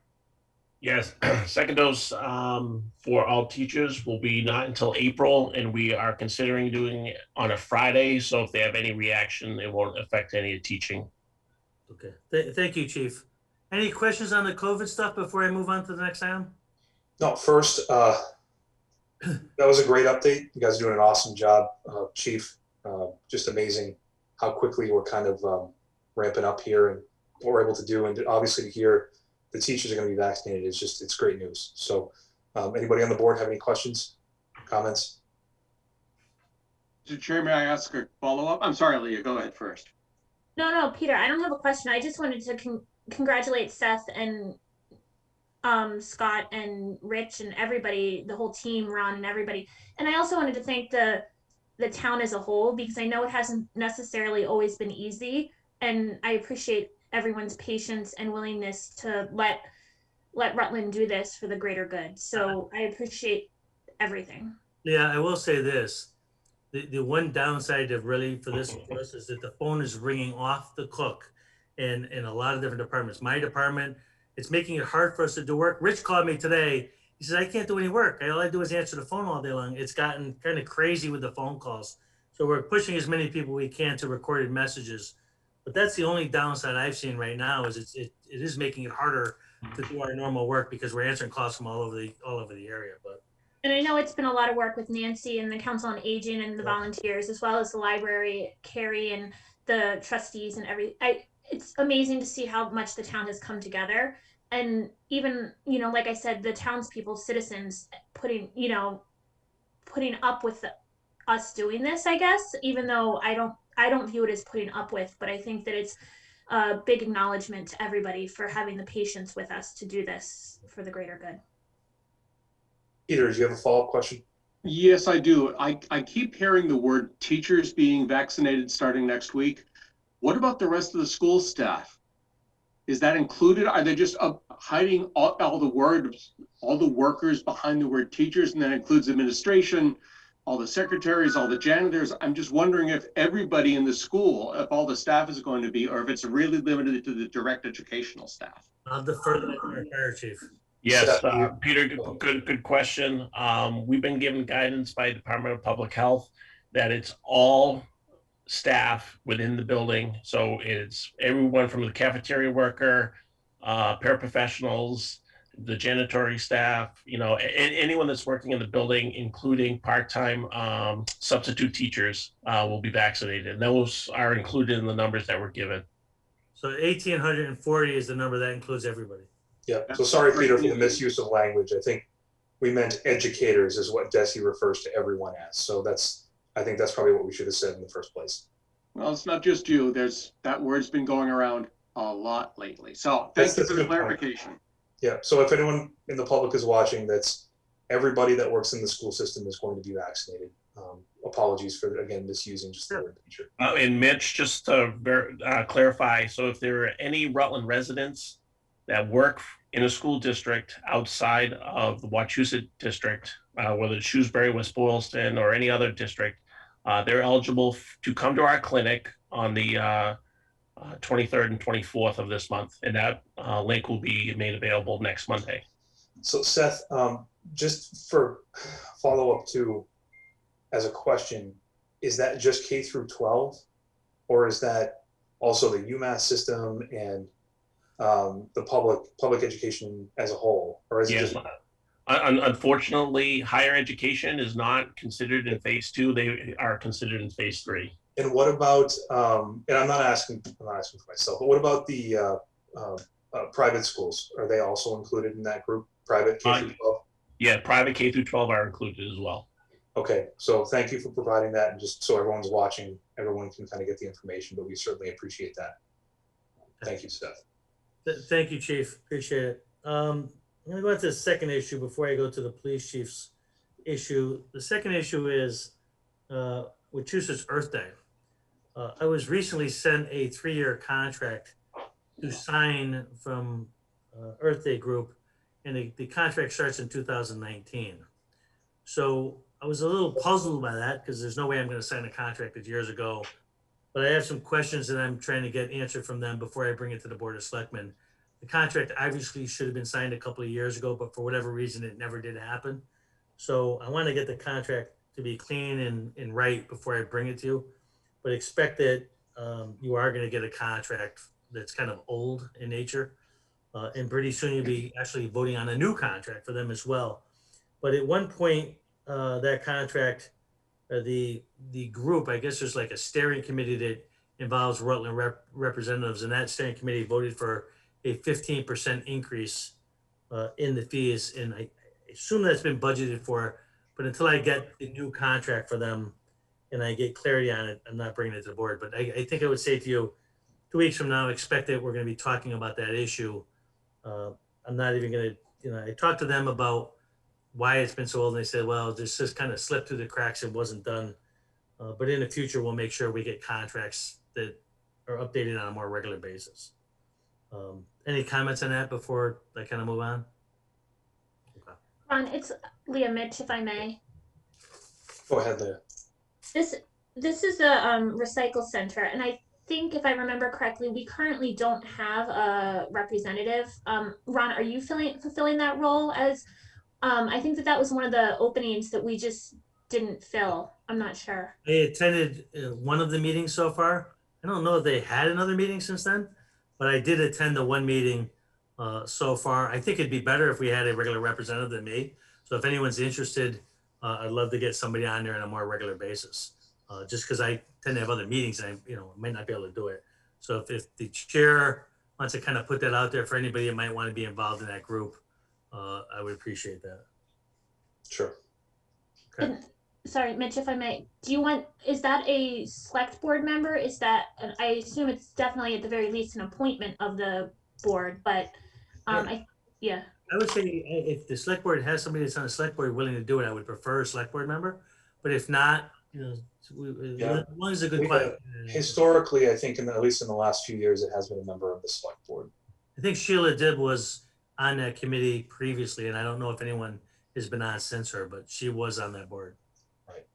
Yes, second dose for all teachers will be not until April, and we are considering doing it on a Friday. So if they have any reaction, it won't affect any of the teaching. Okay, thank you, Chief. Any questions on the COVID stuff before I move on to the next item? No, first, that was a great update. You guys are doing an awesome job, Chief. Just amazing how quickly we're kind of ramping up here and what we're able to do. And obviously to hear the teachers are going to be vaccinated it's great news. So anybody on the board have any questions, comments? Mr. Chair, may I ask a follow-up? I'm sorry, Leah, go ahead first. No, Peter, I don't have a question. I just wanted to congratulate Seth and Scott and Rich and everybody, the whole team, Ron and everybody. And I also wanted to thank the town as a whole, because I know it hasn't necessarily always been easy. And I appreciate everyone's patience and willingness to let Rutland do this for the greater good. So I appreciate everything. Yeah, I will say this. The one downside of really for this for us is that the phone is ringing off the hook in a lot of different departments. My department, it's making it hard for us to do work. Rich called me today. He says, I can't do any work. All I do is answer the phone all day long. It's gotten kind of crazy with the phone calls. So we're pushing as many people we can to recorded messages. But that's the only downside I've seen right now is it is making it harder to do our normal work because we're answering calls from all over the area. And I know it's been a lot of work with Nancy and the Council on Aging and the volunteers, as well as the library, Carrie and the trustees and it's amazing to see how much the town has come together. And even, like I said, the townspeople, citizens putting up with us doing this, I guess, even though I don't view it as putting up with, but I think that it's a big acknowledgement to everybody for having the patience with us to do this for the greater good. Peter, do you have a follow-up question? Yes, I do. I keep hearing the word teachers being vaccinated starting next week. What about the rest of the school staff? Is that included? Are they just hiding all the workers behind the word teachers, and that includes administration, all the secretaries, all the janitors? I'm just wondering if everybody in the school, if all the staff is going to be, or if it's really limited to the direct educational staff. I'll defer to our fire chief. Yes, Peter, good question. We've been given guidance by Department of Public Health that it's all staff within the building. So it's everyone from the cafeteria worker, paraprofessionals, the janitorial staff, anyone that's working in the building, including part-time substitute teachers, will be vaccinated. And those are included in the numbers that were given. So 1,840 is the number that includes everybody. Yeah, so sorry, Peter, for the misuse of language. I think we meant educators is what Desi refers to everyone as. So I think that's probably what we should have said in the first place. Well, it's not just you. That word's been going around a lot lately. So thank you for the clarification. Yeah, so if anyone in the public is watching, that's everybody that works in the school system is going to be vaccinated. Apologies for, again, misusing just the word teacher. And Mitch, just to clarify, so if there are any Rutland residents that work in a school district outside of the Wachusett district, whether it's Shrewsbury, West Boylston, or any other district, they're eligible to come to our clinic on the 23rd and 24th of this month, and that link will be made available next Monday. So Seth, just for follow-up to, as a question, is that just K through 12, or is that also the UMass system and the public education as a whole, or is it just? Unfortunately, higher education is not considered in phase 2. They are considered in phase 3. And what about, and I'm not asking for myself, but what about the private schools? Are they also included in that group, private K through 12? Yeah, private K through 12 are included as well. Okay, so thank you for providing that, and just so everyone's watching, everyone can kind of get the information, but we certainly appreciate that. Thank you, Seth. Thank you, Chief. Appreciate it. I'm going to go into the second issue before I go to the police chief's issue. The second issue is Wachusett's Earth Day. I was recently sent a 3-year contract to sign from Earth Day Group, and the contract starts in 2019. So I was a little puzzled by that because there's no way I'm going to sign a contract that years ago. But I have some questions that I'm trying to get answered from them before I bring it to the Board of Selectmen. The contract obviously should have been signed a couple of years ago, but for whatever reason, it never did happen. So I want to get the contract to be clean and right before I bring it to you. But expect that you are going to get a contract that's kind of old in nature. And pretty soon you'll be actually voting on a new contract for them as well. But at one point, that contract, the group, I guess there's like a steering committee that involves Rutland representatives, and that steering committee voted for a 15% increase in the fees. And I assume that's been budgeted for, but until I get the new contract for them and I get clarity on it, I'm not bringing it to the board. But I think I would say to you, 2 weeks from now, expect that we're going to be talking about that issue. I'm not even going to, I talked to them about why it's been so old, and they said, well, this just kind of slipped through the cracks. It wasn't done. But in the future, we'll make sure we get contracts that are updated on a more regular basis. Any comments on that before I kind of move on? Okay. Ron, it's Leah Mitch, if I may. Go ahead, Leah. This is a recycle center, and I think if I remember correctly, we currently don't have a representative. Ron, are you fulfilling that role as? I think that was one of the openings that we just didn't fill. I'm not sure. I attended one of the meetings so far. I don't know if they had another meeting since then, but I did attend the one meeting so far. I think it'd be better if we had a regular representative than me. So if anyone's interested, I'd love to get somebody on there on a more regular basis. Just because I tend to have other meetings and I might not be able to do it. So if the chair wants to kind of put that out there for anybody that might want to be involved in that group, I would appreciate that. Sure. Okay. And, sorry, Mitch, if I may, is that a select board member? Is that, I assume it's definitely at the very least an appointment of the board, but yeah. I would say if the select board has somebody that's on the select board willing to do it, I would prefer a select board member. But if not, one is a good question. Historically, I think at least in the last few years, it has been a member of the select board. I think Sheila Dibb was on that committee previously, and I don't know if anyone has been on since her, but she was on that board. Right.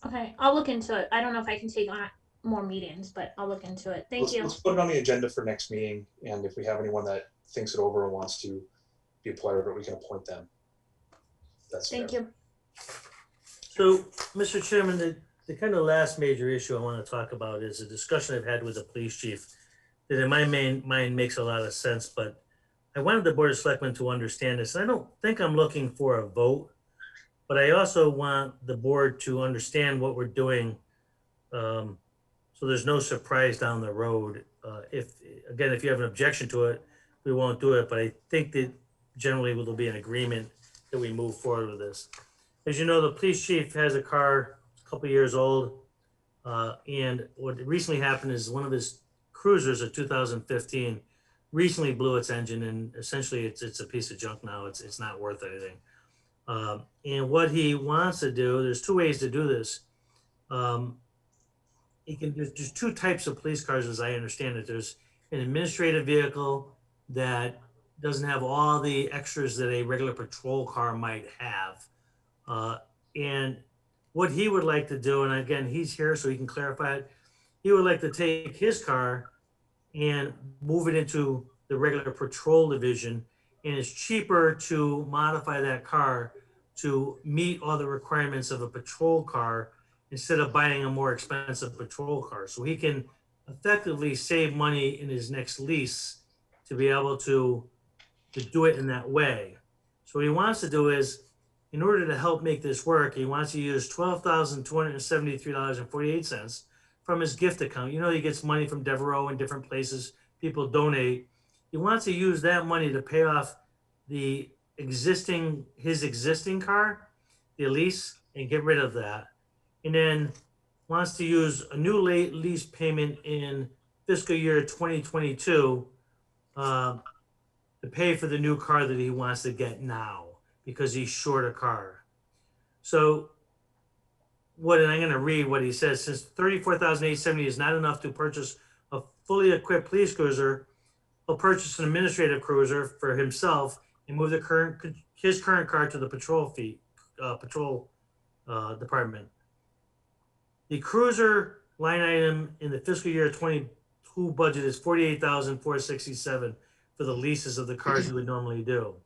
Okay, I'll look into it. I don't know if I can take on more meetings, but I'll look into it. Thank you. Let's put it on the agenda for next meeting, and if we have anyone that thinks it over or wants to be a part of it, we can appoint them. That's Thank fair. you. So, Mr. Chairman, the kind of last major issue I want to talk about is a discussion I've had with the police chief that in my mind makes a lot of sense, but I wanted the Board of Selectmen to understand this. I don't think I'm looking for a vote, but I also want the board to understand what we're doing. So there's no surprise down the road. If you have an objection to it, we won't do it, but I think that generally there'll be an agreement that we move forward with this. As you know, the police chief has a car, a couple years old. And what recently happened is one of his cruisers, a 2015, recently blew its engine, and essentially it's a piece of junk now. It's not worth anything. And what he wants to do, there's two ways to do this. There's two types of police cars, as I understand it. There's an administrative vehicle that doesn't have all the extras that a regular patrol car might have. And what he would like to do, and again, he's here so he can clarify it. He would like to take his car and move it into the regular patrol division. And it's cheaper to modify that car to meet all the requirements of a patrol car instead of buying a more expensive patrol car. So he can effectively save money in his next lease to be able to do it in that way. So what he wants to do is, in order to help make this work, he wants to use $12,273.48 from his gift account. You know, he gets money from Devereaux and different places. People donate. He wants to use that money to pay off his existing car, the lease, and get rid of that. And then wants to use a new lease payment in fiscal year 2022 to pay for the new car that he wants to get now, because he's short a car. So and I'm going to read what he says. Since $34,870 is not enough to purchase a fully equipped police cruiser, he'll purchase an administrative cruiser for himself and move his current car to the patrol department. The cruiser line item in the fiscal year 22 budget is $48,467 for the leases of the cars you would normally do.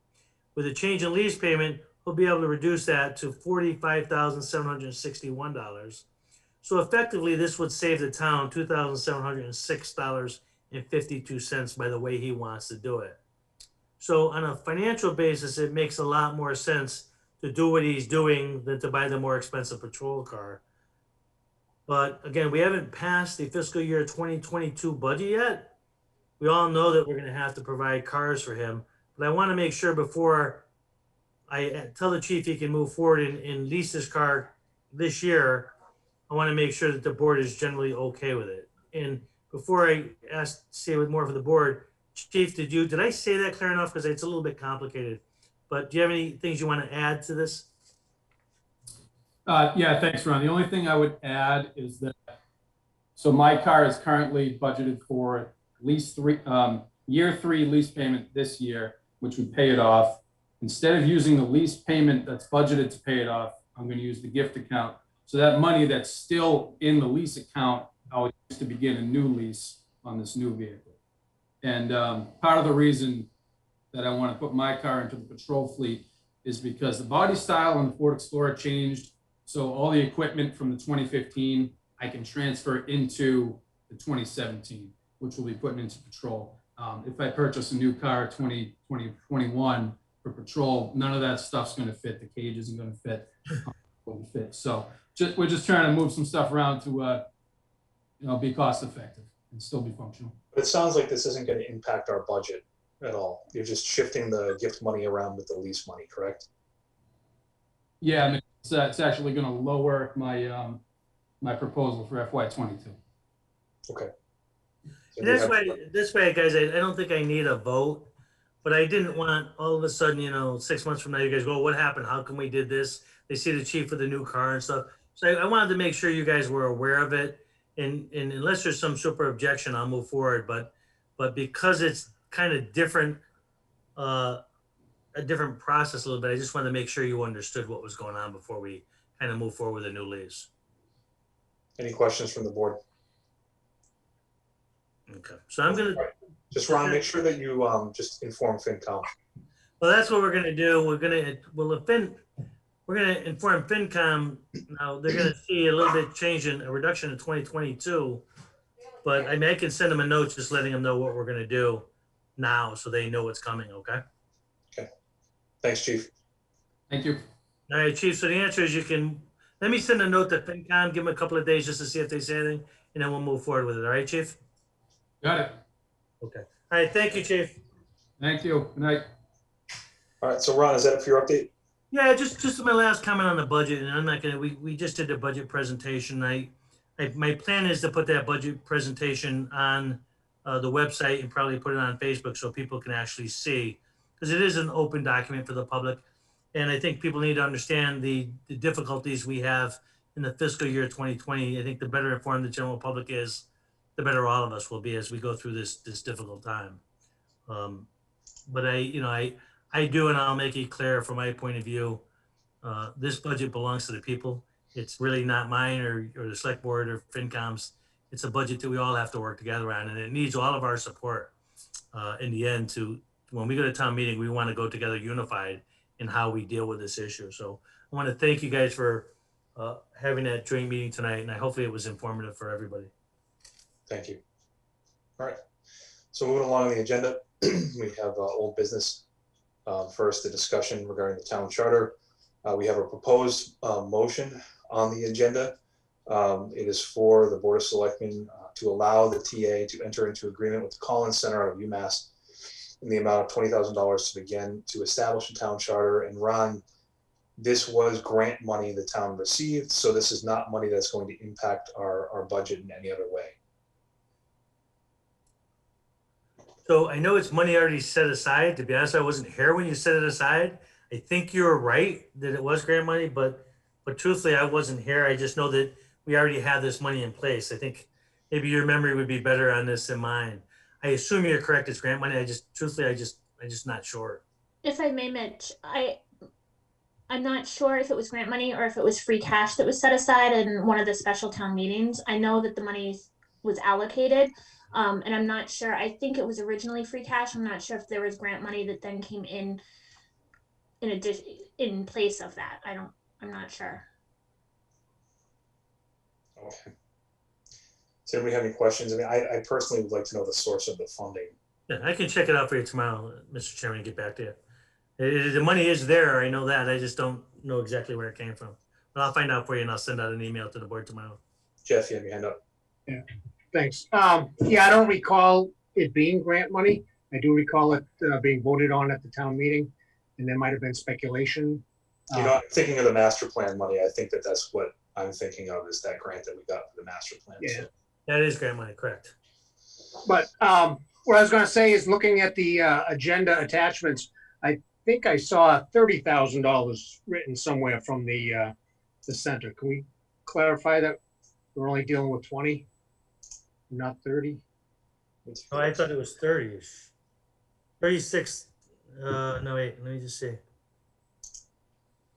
With a change in lease payment, we'll be able to reduce that to $45,761. So effectively, this would save the town $2,706.52 by the way he wants to do it. So on a financial basis, it makes a lot more sense to do what he's doing than to buy the more expensive patrol car. But again, we haven't passed the fiscal year 2022 budget yet. We all know that we're going to have to provide cars for him. But I want to make sure before I tell the chief he can move forward and lease his car this year, I want to make sure that the board is generally okay with it. And before I say with more for the board, Chief, did I say that clear enough? Because it's a little bit complicated. But do you have any things you want to add to this? Yeah, thanks, Ron. The only thing I would add is that, so my car is currently budgeted for year 3 lease payment this year, which would pay it off. Instead of using the lease payment that's budgeted to pay it off, I'm going to use the gift account. So that money that's still in the lease account, I'll use to begin a new lease on this new vehicle. And part of the reason that I want to put my car into the patrol fleet is because the body style on the Ford Explorer changed. So all the equipment from the 2015, I can transfer into the 2017, which we'll be putting into patrol. If I purchase a new car 2021 for patrol, none of that stuff's going to fit. The cage isn't going to fit. So we're just trying to move some stuff around to be cost effective and still be functional. But it sounds like this isn't going to impact our budget at all. You're just shifting the gift money around with the lease money, correct? Yeah, I mean, it's actually going to lower my my proposal for FY22. Okay. So this way, guys, I don't think I need a vote, but I didn't want all of a sudden, 6 months from now, you guys go, what happened? How come we did this? They see the chief with the new car and stuff. So I wanted to make sure you guys were aware of it. And unless there's some super objection, I'll move forward. But because it's kind of different, a different process a little bit, I just wanted to make sure you understood what was going on before we kind of move forward with a new lease. Any questions from the board? Okay, so I'm gonna just Ron, make sure that you just inform FinCom. Well, that's what we're gonna do. We're gonna inform FinCom. Now they're gonna see a little bit change in a reduction in 2022, but I mean I can send them a note just letting them know what we're gonna do. now so they know what's coming, okay? Thanks, Chief. Thank you. All right, Chief, so the answer is let me send a note to FinCom, give them a couple of days just to see if they say anything, and then we'll move forward with it, all right, Chief? Got it. Okay. All right, thank you, Chief. Thank you. Good night. All right, so Ron, is that it for your update? Yeah, just my last comment on the budget, and I'm not gonna, we just did the budget presentation. My plan is to put that budget presentation on the website and probably put it on Facebook so people can actually see, because it is an open document for the public. And I think people need to understand the difficulties we have in the fiscal year 2020. I think the better informed the general public is, the better all of us will be as we go through this difficult time. But I do, and I'll make it clear from my point of view, this budget belongs to the people. It's really not mine or the select board or FinCom's. It's a budget that we all have to work together on, and it needs all of our support in the end to, when we go to town meeting, we want to go together unified in how we deal with this issue. So I want to thank you guys for having that joint meeting tonight, and hopefully it was informative for everybody. Thank you. All right. So moving along the agenda, we have old business. First, the discussion regarding the town charter. We have a proposed motion on the agenda. It is for the Board of Selectmen to allow the TA to enter into agreement with the Collins Center out of UMass in the amount of $20,000 to begin to establish a town charter. And Ron, this was grant money the town received, so this is not money that's going to impact our budget in any other way. So I know it's money already set aside. To be honest, I wasn't here when you set it aside. I think you were right that it was grant money, but truthfully, I wasn't here. I just know that we already have this money in place. I think maybe your memory would be better on this than mine. I assume you're correct. It's grant money. Truthfully, I just not sure. If I may, Mitch, I'm not sure if it was grant money or if it was free cash that was set aside in one of the special town meetings. I know that the money was allocated, and I'm not sure. I think it was originally free cash. I'm not sure if there was grant money that then came in addition, in place of that. I'm not sure. Okay. Does anybody have any questions? I mean, I personally would like to know the source of the funding. Yeah, I can check it out for you tomorrow, Mr. Chairman, and get back to you. The money is there. I know that. I just don't know exactly where it came from. But I'll find out for you, and I'll send out an email to the board tomorrow. Jeff, you have your hand up. Yeah, thanks. Yeah, I don't recall it being grant money. I do recall it being voted on at the town meeting, and there might have been speculation. You know, I'm thinking of the master plan money. I think that's what I'm thinking of, is that grant that we got for the master plan. Yeah. So. That is grant money, correct. But what I was going to say is, looking at the agenda attachments, I think I saw $30,000 written somewhere from the center. Can we clarify that we're only dealing with 20, not 30? Oh, I thought it was 30-ish. 36. No, wait, let me just see.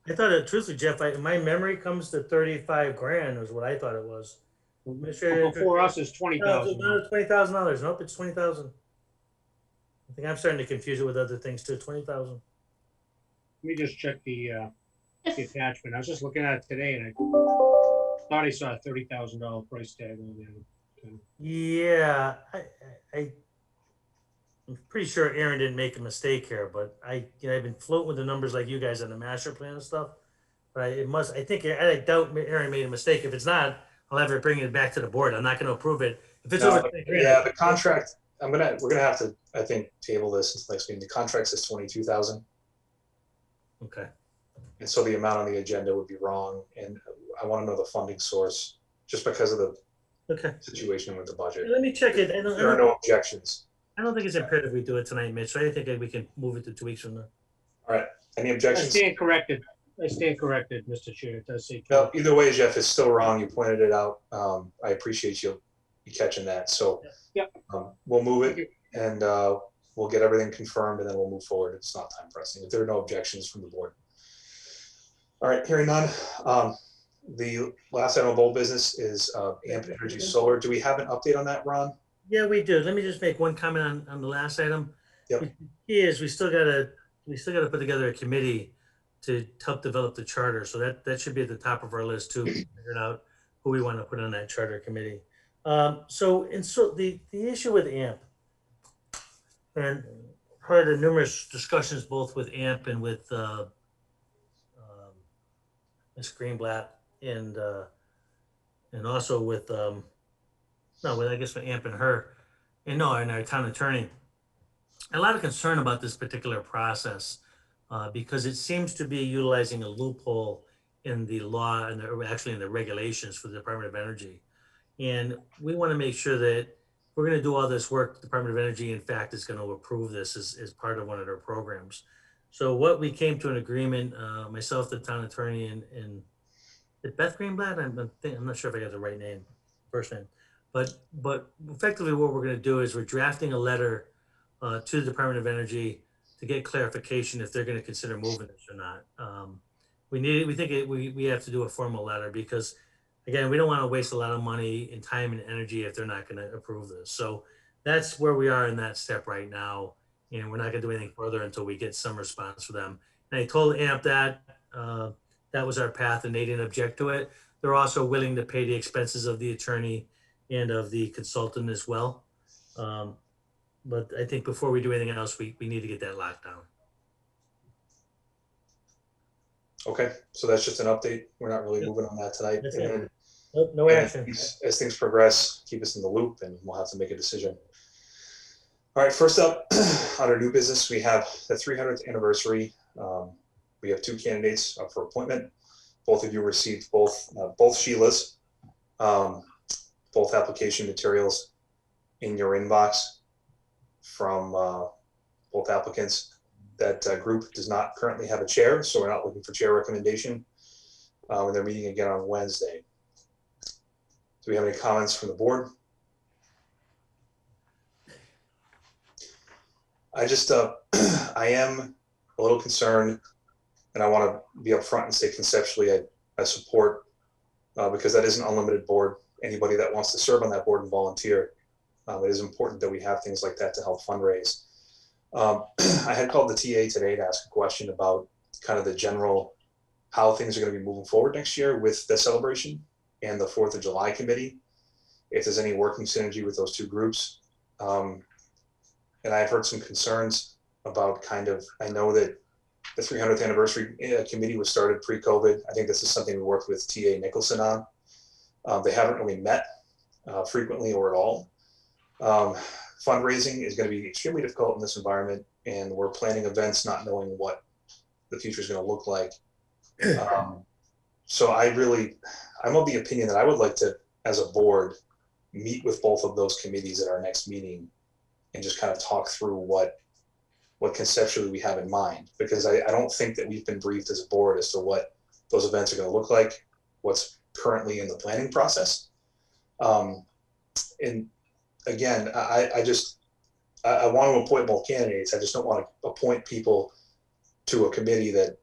I thought it, truthfully, Jeff, my memory comes to 35 grand was what I thought it was. Before us is 20,000. No, $20,000. Nope, it's 20,000. I think I'm starting to confuse it with other things too. 20,000. Let me just check the attachment. I was just looking at it today, and I thought I saw a $30,000 price tag on there. Yeah, I'm pretty sure Aaron didn't make a mistake here, but I've been floating with the numbers like you guys on the master plan and stuff. But I doubt Aaron made a mistake. If it's not, I'll have her bring it back to the board. I'm not going to approve it. If it's over, yeah, the contract. We're gonna have to, I think, table this until next meeting. The contract says 22,000. Okay. And so the amount on the agenda would be wrong, and I want to know the funding source, just because of the situation with the budget. Let me check it. There are no objections. I don't think it's imperative we do it tonight, Mitch. So I think we can move it to 2 weeks from now. All right. Any objections? I stand corrected, Mr. Chair. It does say. No, either way, Jeff, it's still wrong. You pointed it out. I appreciate you catching that. So we'll move it, and we'll get everything confirmed, and then we'll move forward. It's not time pressing. If there are no objections from the board. All right, hearing none. The last item of old business is AMP Energy Solar. Do we have an update on that, Ron? Yeah, we do. Let me just make one comment on the last item. Yep. The key is we still gotta put together a committee to help develop the charter. So that should be at the top of our list too. Figure out who we want to put on that charter committee. So the issue with AMP, And heard of numerous discussions both with AMP and with Ms. Greenblatt and also with no, with I guess with AMP and her, and no, and our town attorney. A lot of concern about this particular process because it seems to be utilizing a loophole in the law and actually in the regulations for the Department of Energy. And we want to make sure that we're going to do all this work, the Department of Energy, in fact, is going to approve this as part of one of their programs. So what we came to an agreement, myself, the town attorney, and Beth Greenblatt, I'm not sure if I got the right name, first name, but effectively what we're going to do is we're drafting a letter to the Department of Energy to get clarification if they're going to consider moving this or not. We think we have to do a formal letter because, again, we don't want to waste a lot of money and time and energy if they're not going to approve this. So that's where we are in that step right now. And we're not going to do anything further until we get some response from them. And I told AMP that that was our path and they didn't object to it. They're also willing to pay the expenses of the attorney and of the consultant as well. But I think before we do anything else, we need to get that locked down. Okay, so that's just an update. We're not really moving on that tonight. That's And it. then No action. as things progress, keep us in the loop and we'll have to make a decision. All right, first up, under new business, we have the 300th anniversary. We have 2 candidates up for appointment. Both of you received both Sheila's, both application materials in your inbox from both applicants. That group does not currently have a chair, so we're not looking for chair recommendation. And they're meeting again on Wednesday. Do we have any comments from the board? I just, I am a little concerned, and I want to be upfront and say conceptually, I support, because that is an unlimited board. Anybody that wants to serve on that board and volunteer, it is important that we have things like that to help fundraise. I had called the TA today to ask a question about kind of the general, how things are going to be moving forward next year with the celebration and the 4th of July committee, if there's any working synergy with those 2 groups. And I've heard some concerns about kind of, I know that the 300th anniversary committee was started pre-COVID. I think this is something we worked with TA Nicholson on. They haven't really met frequently or at all. Fundraising is going to be extremely difficult in this environment, and we're planning events not knowing what the future is going to look like. So I'm of the opinion that I would like to, as a board, meet with both of those committees at our next meeting and just kind of talk through what conceptually we have in mind, because I don't think that we've been briefed as a board as to what those events are going to look like, what's currently in the planning process. And again, I want to appoint both candidates. I just don't want to appoint people to a committee that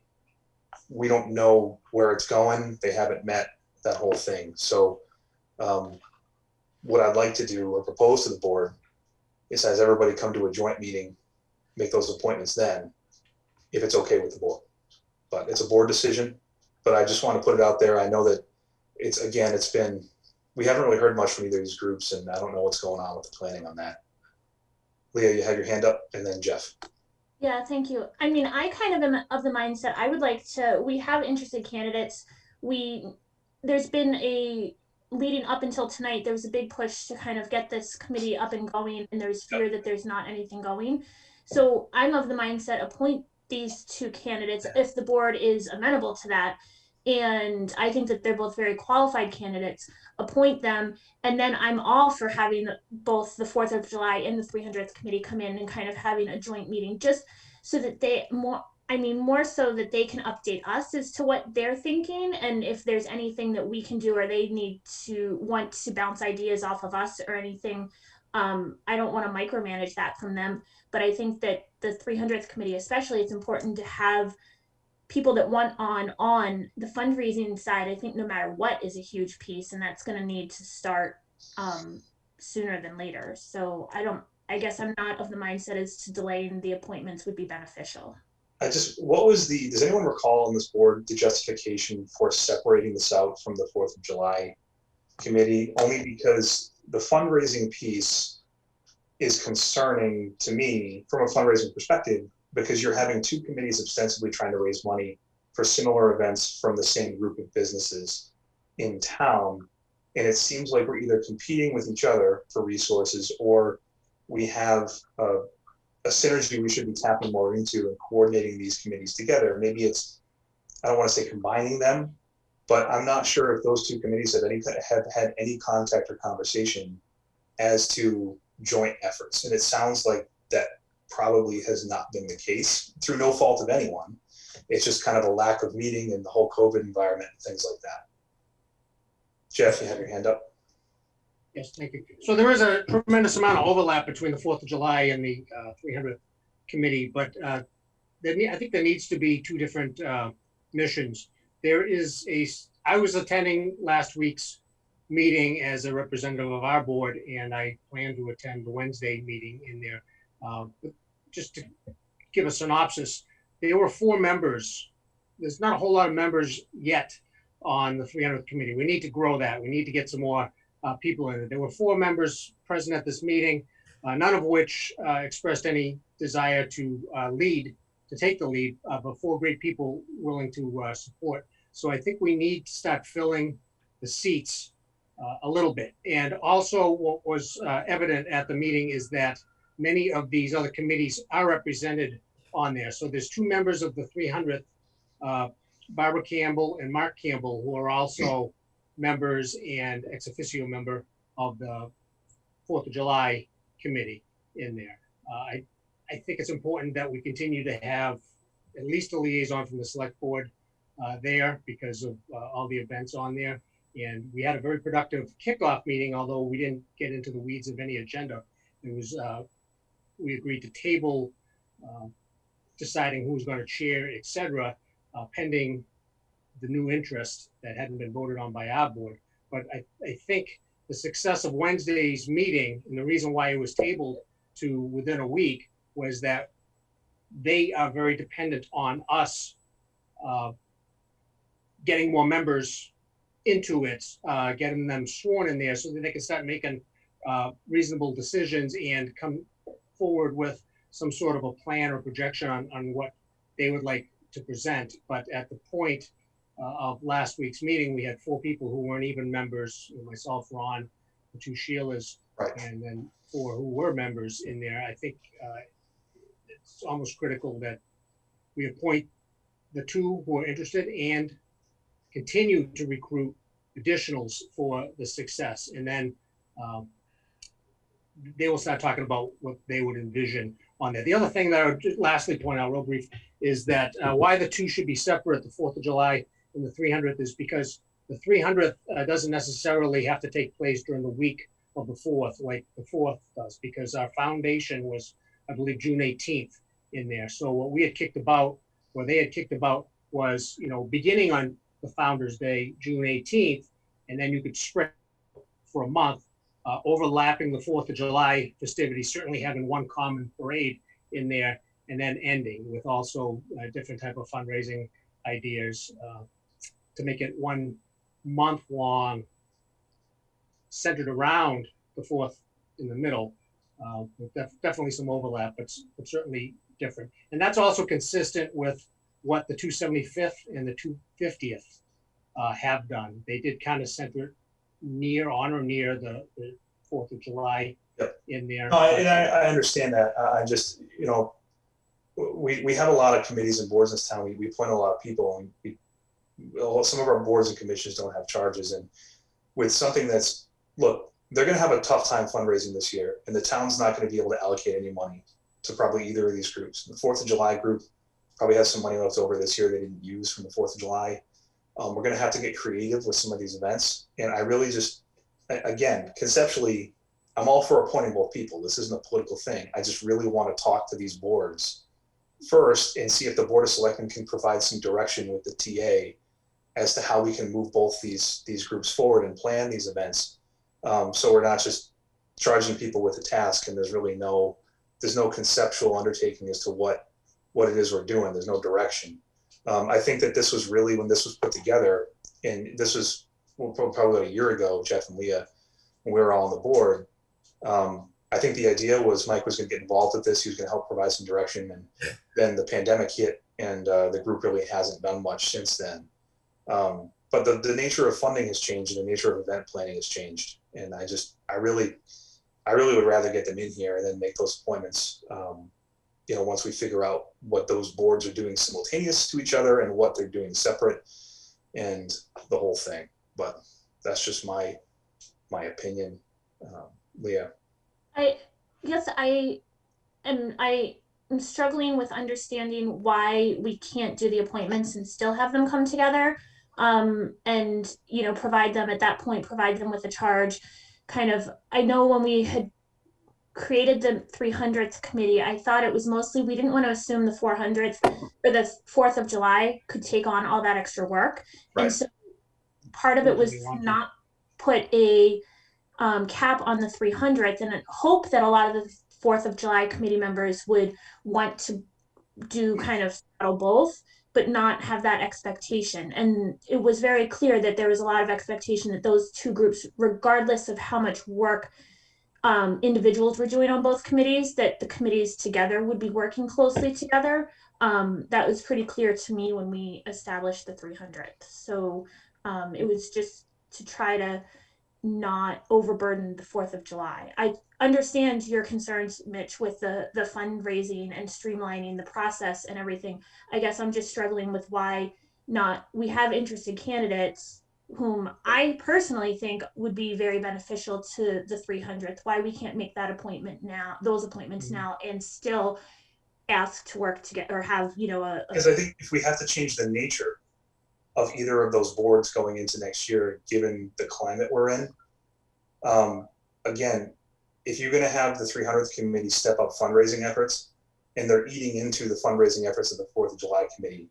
we don't know where it's going. They haven't met, that whole thing. So what I'd like to do or propose to the board is has everybody come to a joint meeting, make those appointments then, if it's okay with the board. But it's a board decision, but I just want to put it out there. I know that we haven't really heard much from either of these groups, and I don't know what's going on with the planning on that. Leah, you have your hand up, and then Jeff. Yeah, thank you. I mean, I kind of am of the mindset, I would like to, we have interested candidates. There's been leading up until tonight, there was a big push to kind of get this committee up and going, and there's fear that there's not anything going. So I'm of the mindset, appoint these 2 candidates if the board is amenable to that. And I think that they're both very qualified candidates, appoint them. And then I'm all for having both the 4th of July and the 300th committee come in and kind of having a joint meeting, just so that more so that they can update us as to what they're thinking. And if there's anything that we can do, or they want to bounce ideas off of us or anything, I don't want to micromanage that from them. But I think that the 300th committee, especially, it's important to have people that want on the fundraising side. I think no matter what is a huge piece, and that's going to need to start sooner than later. So I guess I'm not of the mindset as to delaying the appointments would be beneficial. Does anyone recall on this board the justification for separating this out from the 4th of July committee? Only because the fundraising piece is concerning to me from a fundraising perspective, because you're having two committees ostensibly trying to raise money for similar events from the same group of businesses in town. And it seems like we're either competing with each other for resources, or we have a synergy we should be tapping more into and coordinating these committees together. Maybe it's, I don't want to say combining them, but I'm not sure if those two committees have had any contact or conversation as to joint efforts. And it sounds like that probably has not been the case through no fault of anyone. It's just kind of a lack of meeting in the whole COVID environment and things like that. Jeff, you have your hand up. Yes, thank you. So there is a tremendous amount of overlap between the 4th of July and the 300th committee, but I think there needs to be two different missions. I was attending last week's meeting as a representative of our board, and I plan to attend the Wednesday meeting in there. Just to give a synopsis, there were 4 members. There's not a whole lot of members yet on the 300th committee. We need to grow that. We need to get some more people in it. There were 4 members present at this meeting, none of which expressed any desire to take the lead, but 4 great people willing to support. So I think we need to start filling the seats a little bit. And also what was evident at the meeting is that many of these other committees are represented on there. So there's 2 members of the 300th, Barbara Campbell and Mark Campbell, who are also members and ex officio member of the 4th of July committee in there. I think it's important that we continue to have at least a liaison from the select board there because of all the events on there. And we had a very productive kickoff meeting, although we didn't get into the weeds of any agenda. It was, we agreed to table deciding who's going to chair, et cetera, pending the new interest that hadn't been voted on by our board. But I think the success of Wednesday's meeting, and the reason why it was tabled to within a week, was that they are very dependent on us getting more members into it, getting them sworn in there so that they can start making reasonable decisions and come forward with some sort of a plan or projection on what they would like to present. But at the point of last week's meeting, we had 4 people who weren't even members, myself, Ron, the 2 Sheilas, Right. and then 4 who were members in there. I think it's almost critical that we appoint the 2 who are interested and continue to recruit additionals for the success. And then they will start talking about what they would envision on there. The other thing that I would just lastly point out real brief is that why the 2 should be separate, the 4th of July and the 300th, is because the 300th doesn't necessarily have to take place during the week of the 4th like the 4th does, because our foundation was, I believe, June 18th in there. So what we had kicked about, what they had kicked about was, beginning on the Founders Day, June 18th, and then you could spread for a month, overlapping the 4th of July festivities, certainly having one common parade in there, and then ending with also different type of fundraising ideas to make it 1 month long, centered around the 4th in the middle, with definitely some overlap, but certainly different. And that's also consistent with what the 275th and the 250th have done. They did kind of center it near the 4th of July. Yep. In there. No, and I understand that. I just, we have a lot of committees and boards in this town. We appoint a lot of people, and some of our boards and commissions don't have charges. And with something that's, look, they're going to have a tough time fundraising this year, and the town's not going to be able to allocate any money to probably either of these groups. The 4th of July group probably has some money left over this year they didn't use from the 4th of July. We're going to have to get creative with some of these events. And I really just, again, conceptually, I'm all for appointing both people. This isn't a political thing. I just really want to talk to these boards first and see if the Board of Selectmen can provide some direction with the TA as to how we can move both these groups forward and plan these events. So we're not just charging people with a task and there's no conceptual undertaking as to what it is we're doing. There's no direction. I think that this was really, when this was put together, and this was probably a year ago, Jeff and Leah, when we were all on the board, I think the idea was Mike was going to get involved with this. He was going to help provide some direction, and then the pandemic hit, and the group really hasn't done much since then. But the nature of funding has changed, and the nature of event planning has changed. And I really would rather get them in here and then make those appointments. You know, once we figure out what those boards are doing simultaneous to each other and what they're doing separate, and the whole thing. But that's just my opinion. Leah. I guess I am struggling with understanding why we can't do the appointments and still have them come together. And, you know, provide them with a charge. Kind of, I know when we had created the 300th committee, I thought it was mostly, we didn't want to assume the 400th or the 4th of July could take on all that extra work. Right. And so part of it was not put a cap on the 300th, and I hope that a lot of the 4th of July committee members would want to do kind of settle both, but not have that expectation. And it was very clear that there was a lot of expectation that those two groups, regardless of how much work individuals were doing on both committees, that the committees together would be working closely together. That was pretty clear to me when we established the 300th. So it was just to try to not overburden the 4th of July. I understand your concerns, Mitch, with the fundraising and streamlining the process and everything. I guess I'm just struggling with why not. We have interested candidates whom I personally think would be very beneficial to the 300th. Why we can't make that appointment now, those appointments now, and still ask to work together or have, you know, because I think if we have to change the nature of either of those boards going into next year, given the climate we're in. Again, if you're going to have the 300th committee step up fundraising efforts, and they're eating into the fundraising efforts of the 4th of July committee,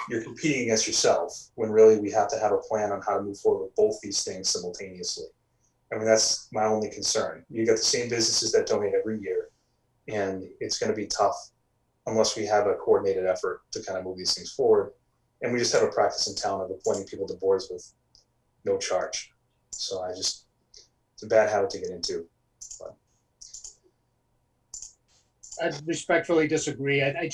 you're competing against yourself when really we have to have a plan on how to move forward with both these things simultaneously. I mean, that's my only concern. You got the same businesses that donate every year, and it's going to be tough unless we have a coordinated effort to kind of move these things forward. And we just have a practice in town of appointing people to boards with no charge. So it's a bad habit to get into. But. I respectfully disagree. I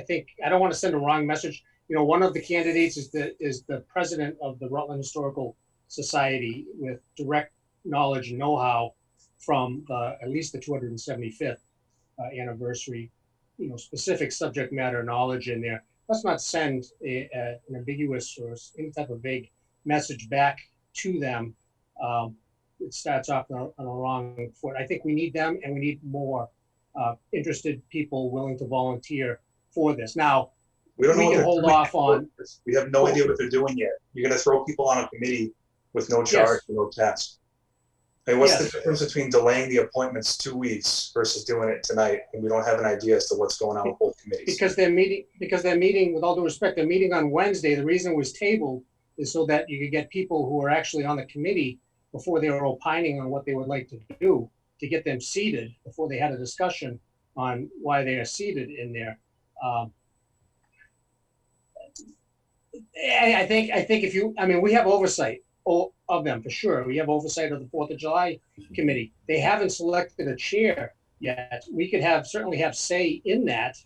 think I don't want to send a wrong message. You know, one of the candidates is the president of the Rutland Historical Society with direct knowledge and know-how from at least the 275th anniversary. You know, specific subject matter knowledge in there. Let's not send an ambiguous or any type of vague message back to them. It starts off on a wrong foot. I think we need them, and we need more interested people willing to volunteer for this. Now, we don't know what can they're hold doing off on. We have no idea what they're doing yet. You're going to throw people on a committee with no charge and no task. I mean, what's the difference between delaying the appointments 2 weeks versus doing it tonight, and we don't have an idea as to what's going on with both committees? Because they're meeting, with all due respect, they're meeting on Wednesday. The reason it was tabled is so that you could get people who are actually on the committee before they were opining on what they would like to do, to get them seated before they had a discussion on why they are seated in there. I think if you, I mean, we have oversight of them for sure. We have oversight of the 4th of July committee. They haven't selected a chair yet. We could certainly have say in that,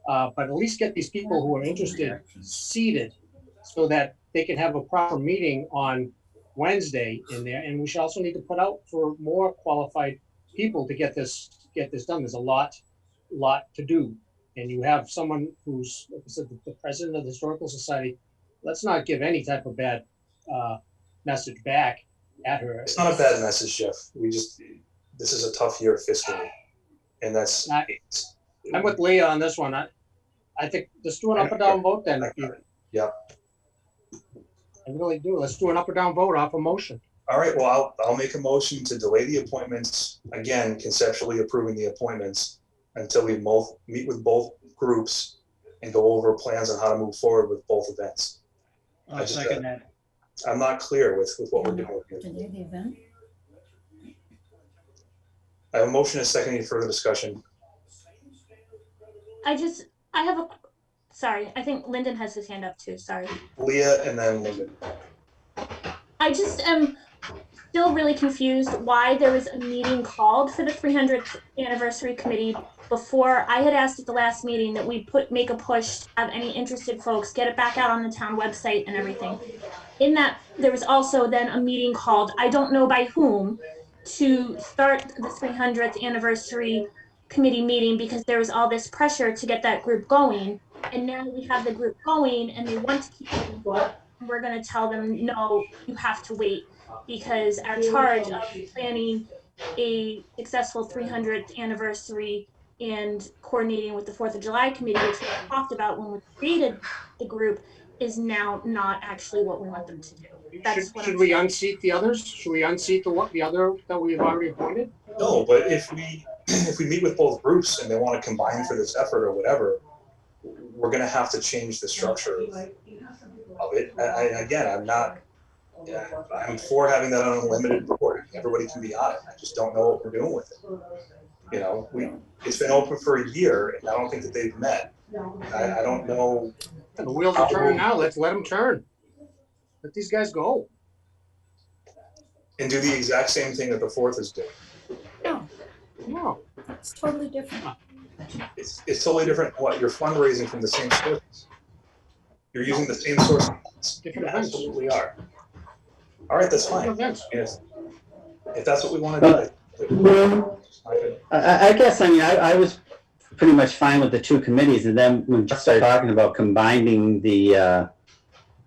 but at least get these people who are interested seated so that they can have a proper meeting on Wednesday in there. And we should also need to put out for more qualified people to get this done. There's a lot to do. And you have someone who's, like I said, the president of the Historical Society. Let's not give any type of bad message back at her. It's not a bad message, Jeff. This is a tough year fiscally, and that's. I'm with Leah on this one. I think let's do an up or down vote then. Yep. I really do. Let's do an up or down vote off a motion. All right. Well, I'll make a motion to delay the appointments, again, conceptually approving the appointments until we meet with both groups and go over plans on how to move forward with both events. I'll second that. I'm not clear with what we're doing here. Delay the event? I have a motion and a second. Any further discussion? Sorry, I think Lyndon has his hand up too, sorry. Leah and then Lyndon. I just am still really confused why there was a meeting called for the 300th anniversary committee before. I had asked at the last meeting that we make a push to have any interested folks get it back out on the town website and everything. In that, there was also then a meeting called, I don't know by whom, to start the 300th anniversary committee meeting because there was all this pressure to get that group going. And now we have the group going and they want to keep moving forward. And we're going to tell them, no, you have to wait, because our charge of planning a successful 300th anniversary and coordinating with the 4th of July committee, which we talked about when we created the group, is now not actually what we want them to do. Should we unseat the others? Should we unseat the other that we've already appointed? No, but if we meet with both groups and they want to combine for this effort or whatever, we're going to have to change the structure of it. I'm for having that unlimited board. Everybody can be on it. I just don't know what we're doing with it. You know, it's been open for a year, and I don't think that they've met. I don't know. The wheels are turning now. Let's let them turn. Let these guys go. And do the exact same thing that the 4th is doing. No, it's totally different. It's totally different. What, you're fundraising from the same sources. You're using the same source. Different You events. absolutely are. All right, that's fine. Events. Yes. If that's what we want to do. I guess, I mean, I was pretty much fine with the two committees, and then when Jeff started talking about combining the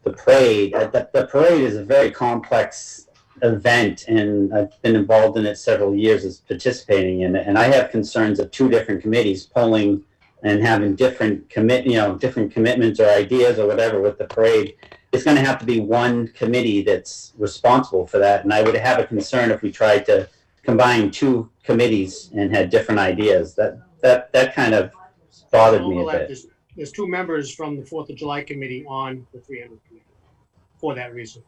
parade, the parade is a very complex event, and I've been involved in it several years as participating in it, and I have concerns of two different committees pulling and having different commitments or ideas or whatever with the parade. It's going to have to be one committee that's responsible for that, and I would have a concern if we tried to combine two committees and had different ideas. That kind of bothered me a bit. There's two members from the 4th of July committee on the 300 committee for that reason.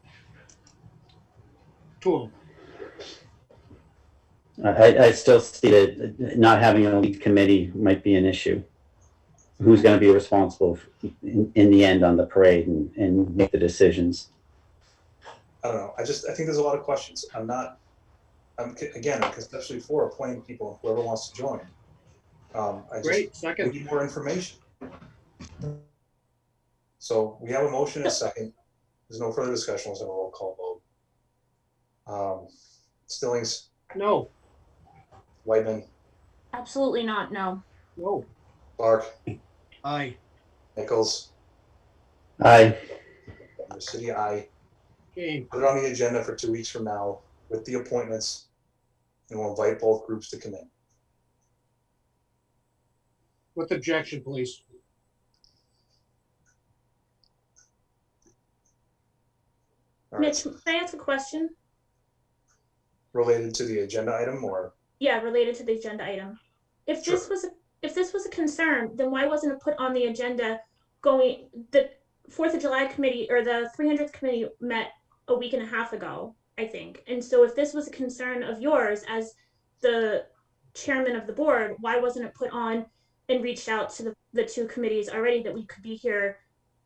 Two of them. I still see that not having a lead committee might be an issue. Who's going to be responsible in the end on the parade and make the decisions? I don't know. I think there's a lot of questions. I'm conceptually for appointing people, whoever wants to join. Great, second. We need more information. So we have a motion and a second. There's no further discussion. We'll have a roll call vote. Stillings? No. Whiteman? Absolutely not, no. No. Clark? Aye. Nichols? Aye. City, aye. Okay. Put it on the agenda for 2 weeks from now with the appointments, and we'll invite both groups to come in. With objection, please. All right. Mitch, can I ask a question? Related to the agenda item, or? Yeah, related to the agenda item. If this was a concern, then why wasn't it put on the agenda going? The 4th of July committee or the 300th committee met a week and a half ago, I think. And so if this was a concern of yours as the chairman of the board, why wasn't it put on and reached out to the two committees already that we could be here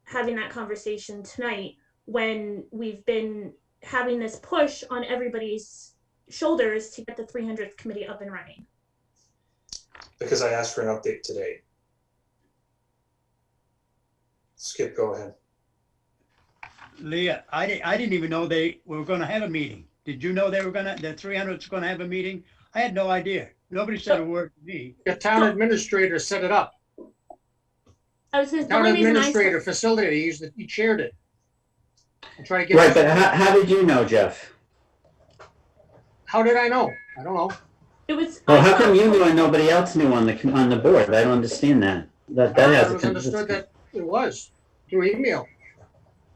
having that conversation tonight when we've been having this push on everybody's shoulders to get the 300th committee up and running? Because I asked for an update today. Skip, go ahead. Leah, I didn't even know they were going to have a meeting. Did you know the 300's going to have a meeting? I had no idea. Nobody said a word to me. The town administrator set it up. I was Town administrator facilitated. He chaired it. I try to get Right, but how did you know, Jeff? How did I know? I don't know. It was. Well, how come you knew and nobody else knew on the board? I don't understand that. That has It was understood that it was through email.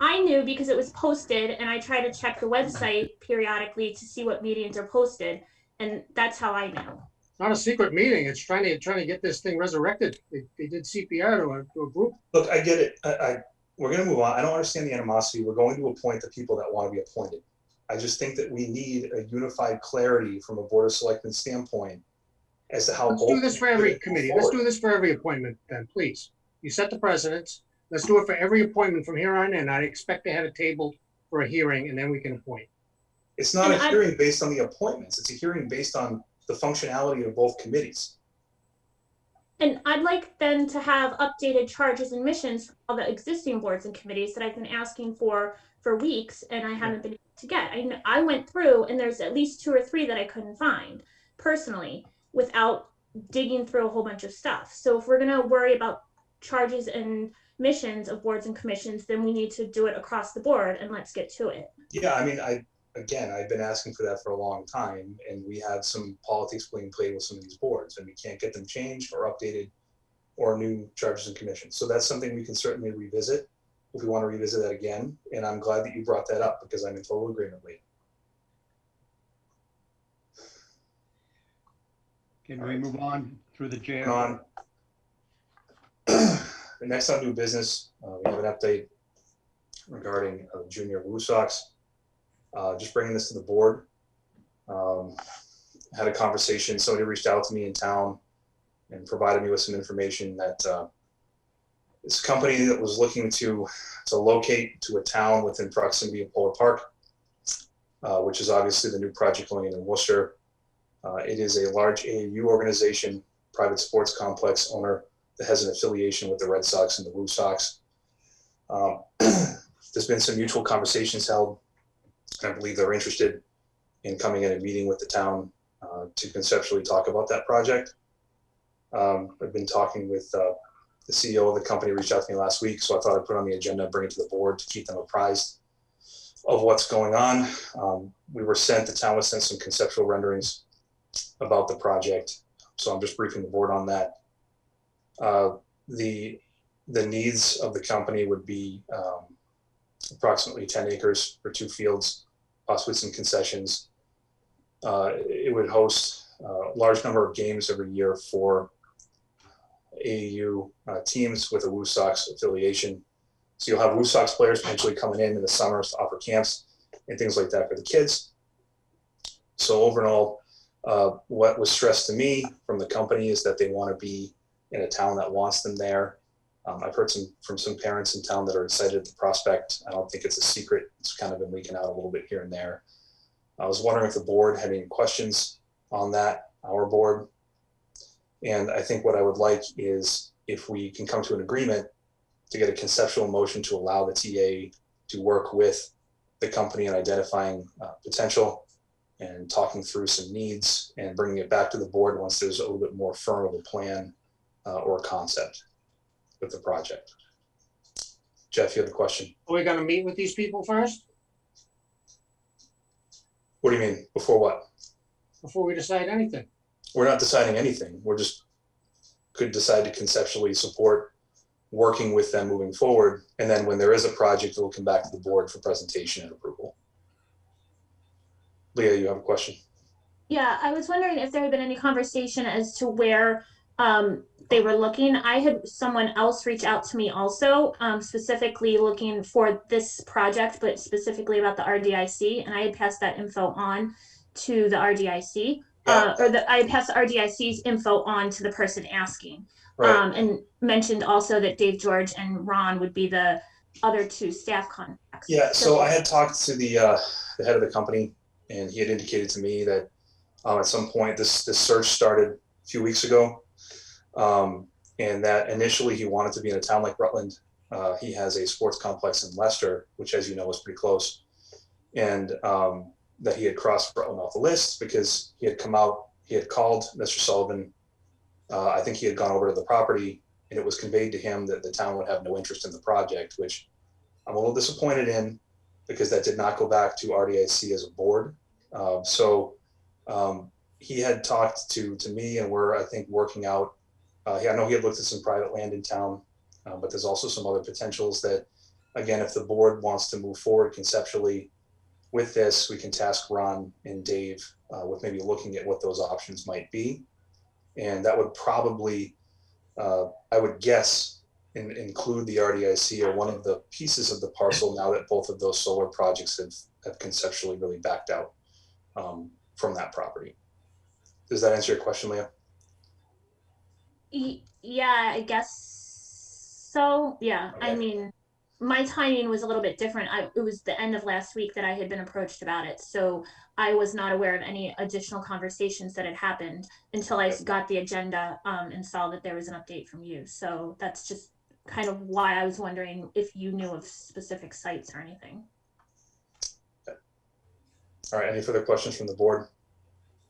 I knew because it was posted, and I try to check the website periodically to see what meetings are posted, and that's how I knew. Not a secret meeting. It's trying to get this thing resurrected. They did CPR to a group. Look, I get it. We're going to move on. I don't understand the animosity. We're going to appoint the people that want to be appointed. I just think that we need a unified clarity from a board of selectmen standpoint as to how. Let's do this for every committee. Let's do this for every appointment then, please. You set the precedents. Let's do it for every appointment from here on in. I expect to have a table for a hearing, and then we can appoint. It's not And a hearing based on the appointments. It's a hearing based on the functionality of both committees. And I'd like then to have updated charges and missions for all the existing boards and committees that I've been asking for weeks and I haven't been able to get. I went through and there's at least 2 or 3 that I couldn't find personally without digging through a whole bunch of stuff. So if we're going to worry about charges and missions of boards and commissions, then we need to do it across the board and let's get to it. Yeah, I mean, I've been asking for that for a long time, and we have some politics being played with some of these boards, and we can't get them changed or updated or new charges and commissions. So that's something we can certainly revisit if we want to revisit that again. And I'm glad that you brought that up because I'm in total agreement with you. Can we move on through the chair? On. The next on new business, we have an update regarding Junior Woo Sox. Just bringing this to the board. Had a conversation. Somebody reached out to me in town and provided me with some information that this company that was looking to locate to a town within proximity of Polar Park, which is obviously the new project going in Worcester. It is a large AAU organization, private sports complex owner that has an affiliation with the Red Sox and the Woo Sox. There's been some mutual conversations held. I believe they're interested in coming in and meeting with the town to conceptually talk about that project. I've been talking with the CEO of the company, reached out to me last week, so I thought I'd put it on the agenda and bring it to the board to keep them apprised of what's going on. The town was sent some conceptual renderings about the project, so I'm just briefing the board on that. The needs of the company would be approximately 10 acres for 2 fields, possibly some concessions. It would host a large number of games every year for AAU teams with a Woo Sox affiliation. So you'll have Woo Sox players potentially coming in the summers to offer camps and things like that for the kids. So overall, what was stressed to me from the company is that they want to be in a town that wants them there. I've heard from some parents in town that are excited at the prospect. I don't think it's a secret. It's kind of been leaking out a little bit here and there. I was wondering if the board had any questions on that, our board. And I think what I would like is if we can come to an agreement to get a conceptual motion to allow the TA to work with the company in identifying potential and talking through some needs and bringing it back to the board once there's a little bit more firm of a plan or concept with the project. Jeff, you have a question? Are we gonna meet with these people first What do you mean? Before what? before we decide anything? We're not deciding anything. We're just could decide to conceptually support working with them moving forward. And then when there is a project, it will come back to the board for presentation and approval. Leah, you have a question? Yeah, I was wondering if there had been any conversation as to where they were looking. I had someone else reach out to me also, specifically looking for this project, but specifically about the RDIC, and I had passed that info on to the RDIC, I had passed the RDIC's info on to the person asking, Right. and mentioned also that Dave George and Ron would be the other 2 staff contacts. Yeah, so I had talked to the head of the company, and he had indicated to me that at some point this search started a few weeks ago, and that initially he wanted to be in a town like Rutland. He has a sports complex in Leicester, which, as you know, is pretty close, and that he had crossed Rutland off the list because he had called Mr. Sullivan. I think he had gone over to the property, and it was conveyed to him that the town would have no interest in the project, which I'm a little disappointed in because that did not go back to RDIC as a board. He had talked to me, and we're, I think, working out. I know he had looked at some private land in town, but there's also some other potentials that, again, if the board wants to move forward conceptually with this, we can task Ron and Dave with maybe looking at what those options might be. And that would probably, I would guess, include the RDIC or one of the pieces of the parcel now that both of those solar projects have conceptually really backed out from that property. Does that answer your question, Leah? Yeah, I guess so. Yeah, Okay. I mean, my timing was a little bit different. It was the end of last week that I had been approached about it. So I was not aware of any additional conversations that had happened until I got the agenda and saw that there was an update from you. So that's just kind of why I was wondering if you knew of specific sites or anything. All right, any further questions from the board?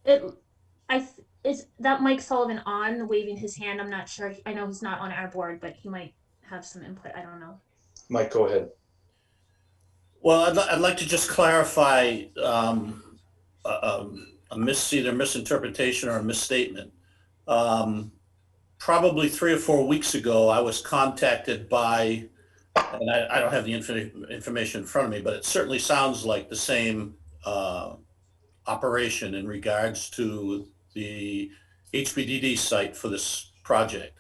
Is that Mike Sullivan on waving his hand? I'm not sure. I know he's not on our board, but he might have some input. I don't know. Mike, go ahead. Well, I'd like to just clarify either misinterpretation or a misstatement. Probably 3 or 4 weeks ago, I was contacted by, and I don't have the information in front of me, but it certainly sounds like the same operation in regards to the HBDD site for this project.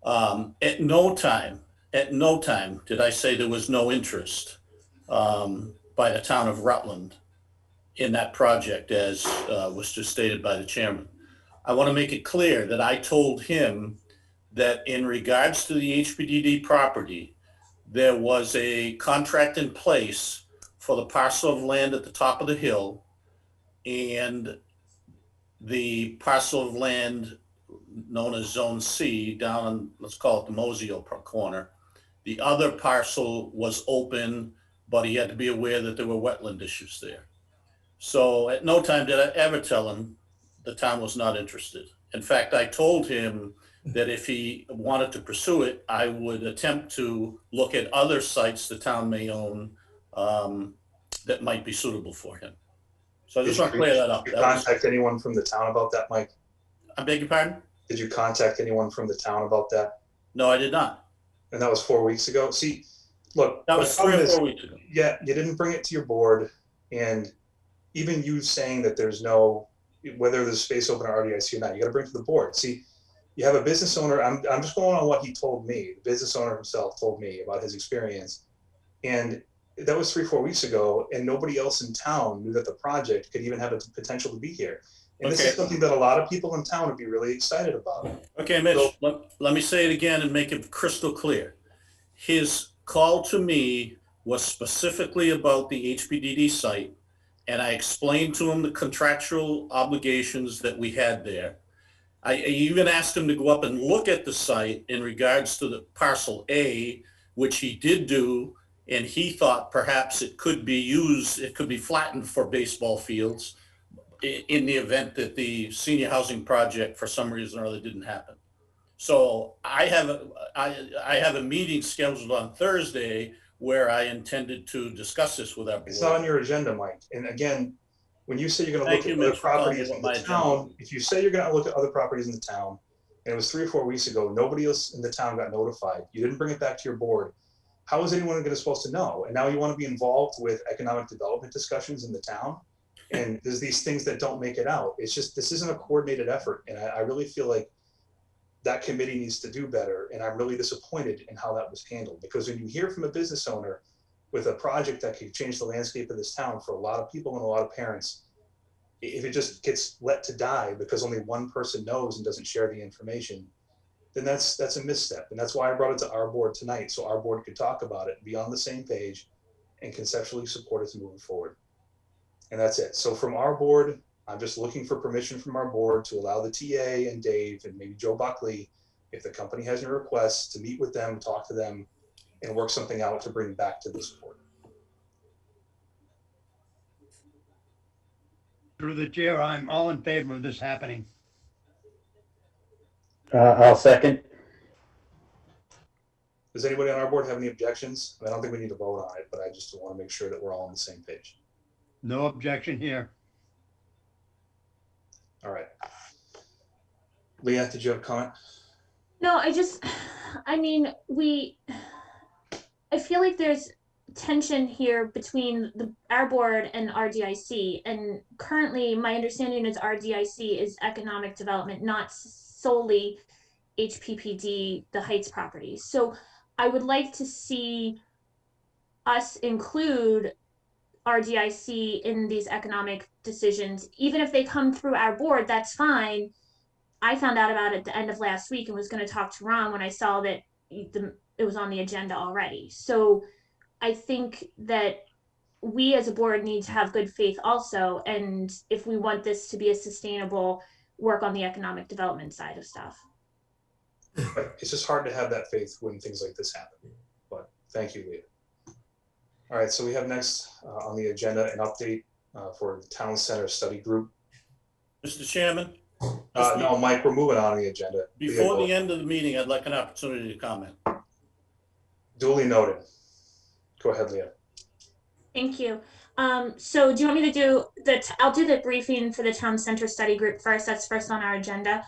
At no time did I say there was no interest by the town of Rutland in that project, as was just stated by the chairman. I want to make it clear that I told him that in regards to the HBDD property, there was a contract in place for the parcel of land at the top of the hill and the parcel of land known as Zone C down on, let's call it the Mosio corner. The other parcel was open, but he had to be aware that there were wetland issues there. So at no time did I ever tell him the town was not interested. In fact, I told him that if he wanted to pursue it, I would attempt to look at other sites the town may own that might be suitable for him. So I just want to clear that up. Did you contact anyone from the town about that, Mike? I beg your pardon? Did you contact anyone from the town about that? No, I did not. And that was 4 weeks ago? See, look. That was 3 or 4 weeks ago. Yeah, you didn't bring it to your board, and even you saying that there's no, whether there's space open at RDIC or not, you got to bring it to the board. See, you have a business owner. I'm just going on what he told me. The business owner himself told me about his experience, and that was 3 or 4 weeks ago, and nobody else in town knew that the project could even have a potential to be here. And this is something that a lot of people in town would be really excited about. Okay, Mitch, let me say it again and make it crystal clear. His call to me was specifically about the HBDD site, and I explained to him the contractual obligations that we had there. I even asked him to go up and look at the site in regards to the parcel A, which he did do, and he thought perhaps it could be used, it could be flattened for baseball fields in the event that the senior housing project for some reason or other didn't happen. So I have a meeting scheduled on Thursday where I intended to discuss this with our board. It's not on your agenda, Mike. And again, when you say you're going to look at other properties in the town, if you say you're going to look at other properties in the town, and it was 3 or 4 weeks ago, nobody else in the town got notified. You didn't bring it back to your board. How is anyone supposed to know? And now you want to be involved with economic development discussions in the town? And there's these things that don't make it out. It's just, this isn't a coordinated effort. And I really feel like that committee needs to do better. And I'm really disappointed in how that was handled, because when you hear from a business owner with a project that could change the landscape of this town for a lot of people and a lot of parents, if it just gets let to die because only one person knows and doesn't share the information, then that's a misstep. And that's why I brought it to our board tonight, so our board could talk about it, be on the same page, and conceptually support it to move forward. And that's it. So from our board, I'm just looking for permission from our board to allow the TA and Dave and maybe Joe Buckley, if the company has any requests, to meet with them, talk to them, and work something out to bring back to this board. Through the chair, I'm all in favor of this happening. I'll second. Does anybody on our board have any objections? I don't think we need to vote on it, but I just want to make sure that we're all on the same page. No objection here. All right. Leah, did you have a comment? No, I feel like there's tension here between our board and RDIC, and currently my understanding is RDIC is economic development, not solely HPPD, the Heights property. So I would like to see us include RDIC in these economic decisions. Even if they come through our board, that's fine. I found out about it at the end of last week and was going to talk to Ron when I saw that it it was on the agenda already. So I think that we as a board need to have good faith also. And if we want this to be a sustainable work on the economic development side of stuff. But it's just hard to have that faith when things like this happen. But thank you, Leah. All right, so we have next on the agenda an update for the Town Center Study Group. Mr. Chairman? No, Mike, we're moving on the agenda. Before the end of the meeting, I'd like an opportunity to comment. Duly noted. Go ahead, Leah. Thank you. So do you want me to do I'll do the briefing for the Town Center Study Group first. That's first on our agenda.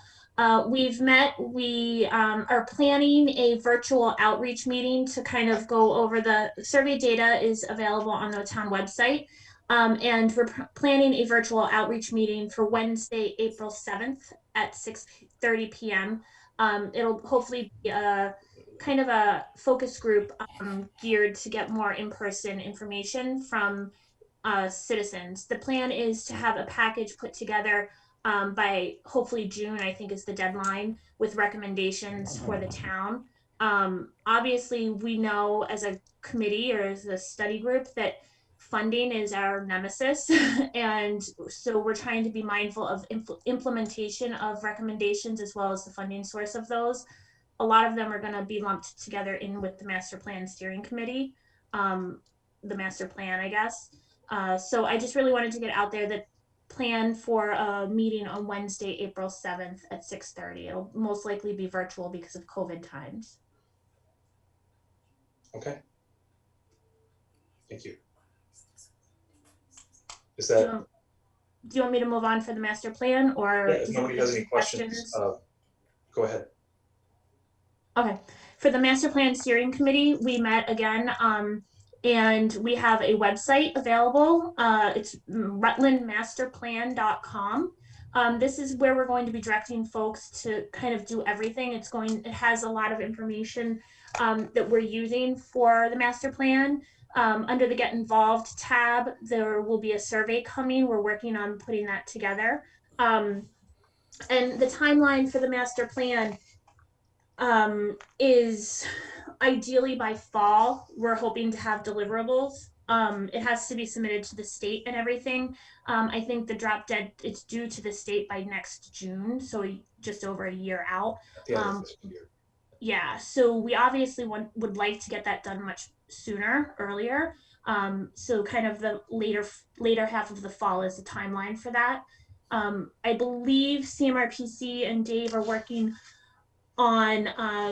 We've met, we are planning a virtual outreach meeting to kind of go over the survey data is available on the town website. And we're planning a virtual outreach meeting for Wednesday, April 7th at 6:30 p.m. It'll hopefully be a kind of a focus group geared to get more in-person information from citizens. The plan is to have a package put together by hopefully June, I think is the deadline, with recommendations for the town. Obviously, we know as a committee or as a study group that funding is our nemesis. And so we're trying to be mindful of implementation of recommendations as well as the funding source of those. A lot of them are going to be lumped together in with the master plan steering committee, the master plan, I guess. So I just really wanted to get out there that plan for a meeting on Wednesday, April 7th at 6:30. It'll most likely be virtual because of COVID times. Okay. Thank you. Is that? Do you want me to move on for the master plan, or if nobody has any questions, go ahead. Okay. For the master plan steering committee, we met again, and we have a website available. It's rutlandmasterplan.com. This is where we're going to be directing folks to kind of do everything. It has a lot of information that we're using for the master plan. Under the Get Involved tab, there will be a survey coming. We're working on putting that together. And the timeline for the master plan is ideally by fall. We're hoping to have deliverables. It has to be submitted to the state and everything. I think the drop dead, it's due to the state by next June, so just over a year out. Yeah, so we obviously would like to get that done much sooner, earlier. So kind of the later half of the fall is the timeline for that. I believe CMRPC and Dave are working on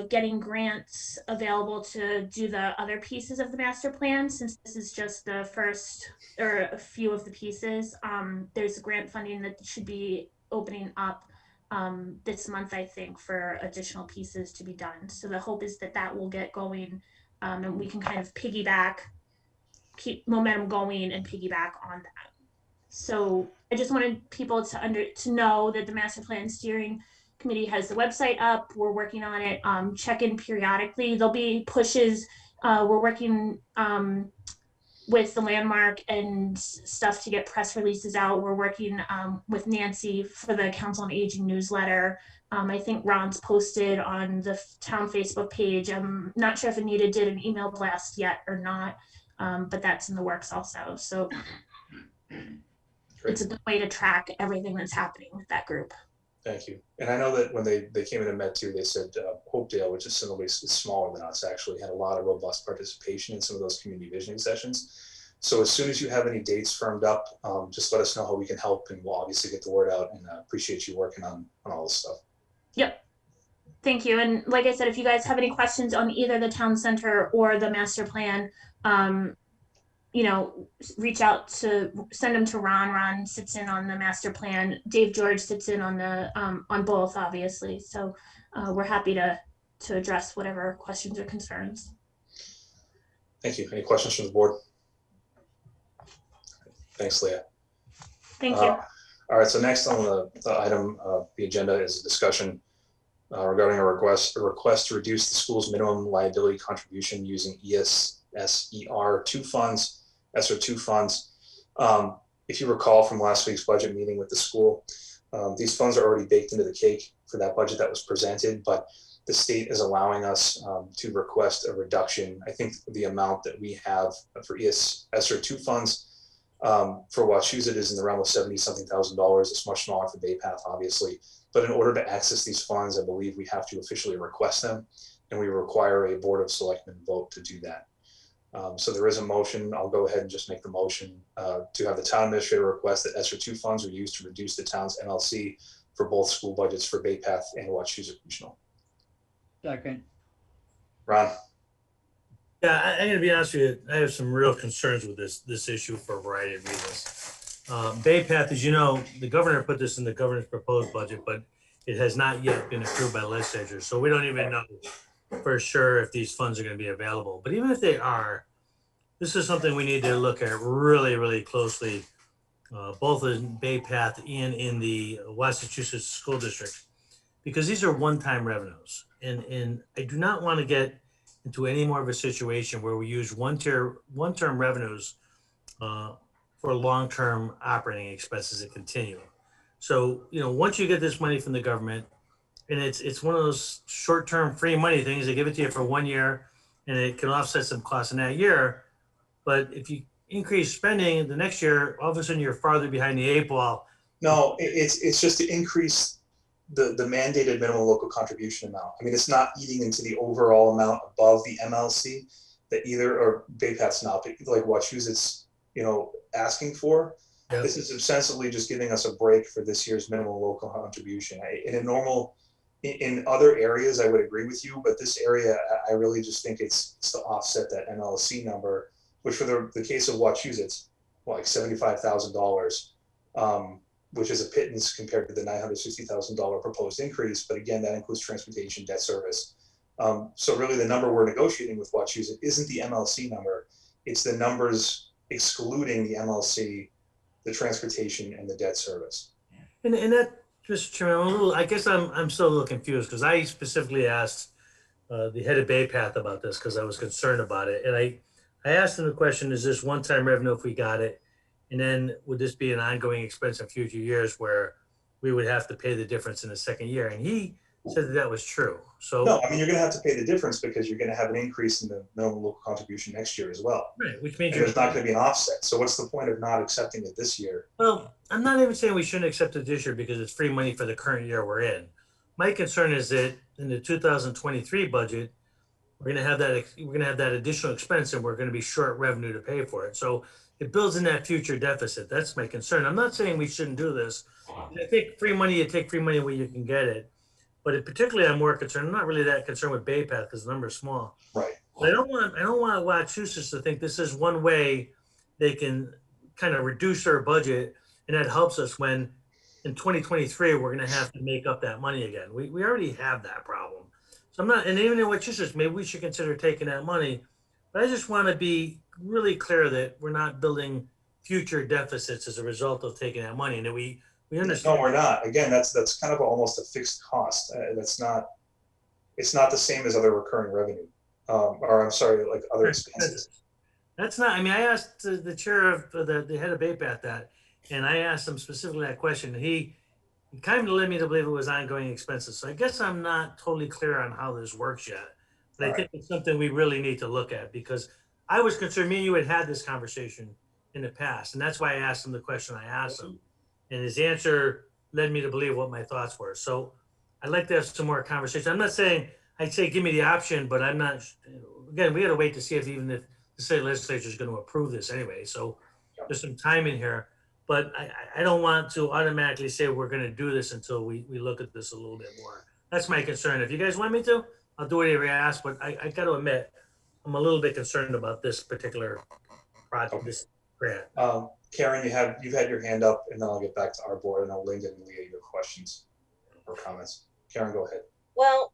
getting grants available to do the other pieces of the master plan. Since this is just the first or a few of the pieces, there's grant funding that should be opening up this month, I think, for additional pieces to be done. So the hope is that that will get going, and we can kind of keep momentum going and piggyback on that. So I just wanted people to know that the master plan steering committee has the website up. We're working on it. Check in periodically. There'll be pushes. We're working with the landmark and stuff to get press releases out. We're working with Nancy for the Council on Aging newsletter. I think Ron's posted on the town Facebook page. I'm not sure if Anita did an email blast yet or not, but that's in the works also. So it's a good way to track everything that's happening with that group. Thank you. And I know that when they came in and met too, they said Hopedale, which is similarly smaller than us, actually had a lot of robust participation in some of those community visioning sessions. So as soon as you have any dates firmed up, just let us know how we can help, and we'll obviously get the word out, and appreciate you working on all this stuff. Yep. Thank you. And like I said, if you guys have any questions on either the town center or the master plan, you know, reach out send them to Ron. Ron sits in on the master plan. Dave George sits in on the on both, obviously. So we're happy to address whatever questions or concerns. Thank you. Any questions from the board? Thanks, Leah. Thank you. All right. So next on the item, the agenda is a discussion regarding a request to reduce the school's minimum liability contribution using ESSER 2 funds. ESSER 2 funds. If you recall from last week's budget meeting with the school, these funds are already baked into the cake for that budget that was presented, but the state is allowing us to request a reduction. I think the amount that we have for ESSER 2 funds for Wachusett is in the realm of $70-something thousand. It's much smaller for Bay Path, obviously. But in order to access these funds, I believe we have to officially request them, and we require a Board of Selectmen vote to do that. So there is a motion. I'll go ahead and just make the motion to have the town administrator request that ESSER 2 funds are used to reduce the town's MLC for both school budgets for Bay Path and Wachusett Regional. Second. Ron? Yeah, I'm gonna be honest with you, I have some real concerns with this issue for a variety of reasons. Bay Path, as you know, the governor put this in the governor's proposed budget, but it has not yet been approved by the legislature. So we don't even know for sure if these funds are gonna be available. But even if they are, this is something we need to look at really, really closely, both in Bay Path and in the Massachusetts School District, because these are one-time revenues. And I do not want to get into any more of a situation where we use one-term revenues for long-term operating expenses that continue. So, once you get this money from the government, and it's one of those short-term free money things, they give it to you for 1 year, and it can offset some costs in that year. But if you increase spending the next year, all of a sudden you're farther behind the 8 ball. No, it's just to increase the mandated minimum local contribution amount. I mean, it's not eating into the overall amount above the MLC that either, or Bay Path's not, but like Wachusett's, asking for. Yep. This is ostensibly just giving us a break for this year's minimum local contribution. In other areas, I would agree with you, but this area, I really just think it's to offset that MLC number, which for the case of Wachusett's, like $75,000, which is a pittance compared to the $960,000 proposed increase. But again, that includes transportation, debt service. So really the number we're negotiating with Wachusett isn't the MLC number. It's the numbers excluding the MLC, the transportation, and the debt service. And that, Mr. Chairman, I guess I'm still a little confused, because I specifically asked the head of Bay Path about this because I was concerned about it. And I asked him the question, is this one-time revenue if we got it? And then would this be an ongoing expense in future years where we would have to pay the difference in the second year? And he said that was true. So no, I mean, you're going to have to pay the difference because you're going to have an increase in the minimum local contribution next year as well. Right, which means there's not going to be an offset. So what's the point of not accepting it this year? Well, I'm not even saying we shouldn't accept it this year because it's free money for the current year we're in. My concern is that in the 2023 budget, we're going to have that additional expense, and we're going to be short revenue to pay for it. So it builds in that future deficit. That's my concern. I'm not saying we shouldn't do this. I think free money, you take free money where you can get it. But particularly, I'm more concerned. I'm not really that concerned with Bay Path because the number is small. Right. But I don't want Wachusett to think this is one way they can kind of reduce their budget, and that helps us when in 2023 we're going to have to make up that money again. We already have that problem. So I'm not, and even in Wachusett, maybe we should consider taking that money. But I just want to be really clear that we're not building future deficits as a result of taking that money, and that we understand. No, we're not. Again, that's kind of almost a fixed cost. It's not the same as other recurring revenue, or I'm sorry, like other expenses. That's not. I mean, I asked the chair of the head of Bay Path that, and I asked him specifically that question, and he kind of led me to believe it was ongoing expenses. So I guess I'm not totally clear on how this works yet, but I think it's something we really need to look at, because I was concerned. Me and you had this conversation in the past, and that's why I asked him the question I asked him. And his answer led me to believe what my thoughts were. So I'd like to have some more conversation. I'm not saying, I'd say give me the option, but I'm not, again, we got to wait to see if even if the state legislature is going to approve this anyway. So there's some time in here, but I don't want to automatically say we're going to do this until we look at this a little bit more. That's my concern. If you guys want me to, I'll do whatever you ask, but I got to admit, I'm a little bit concerned about this particular project, this grant. Karen, you've had your hand up, and then I'll get back to our board, and I'll link in Leah your questions or comments. Karen, go ahead. Well,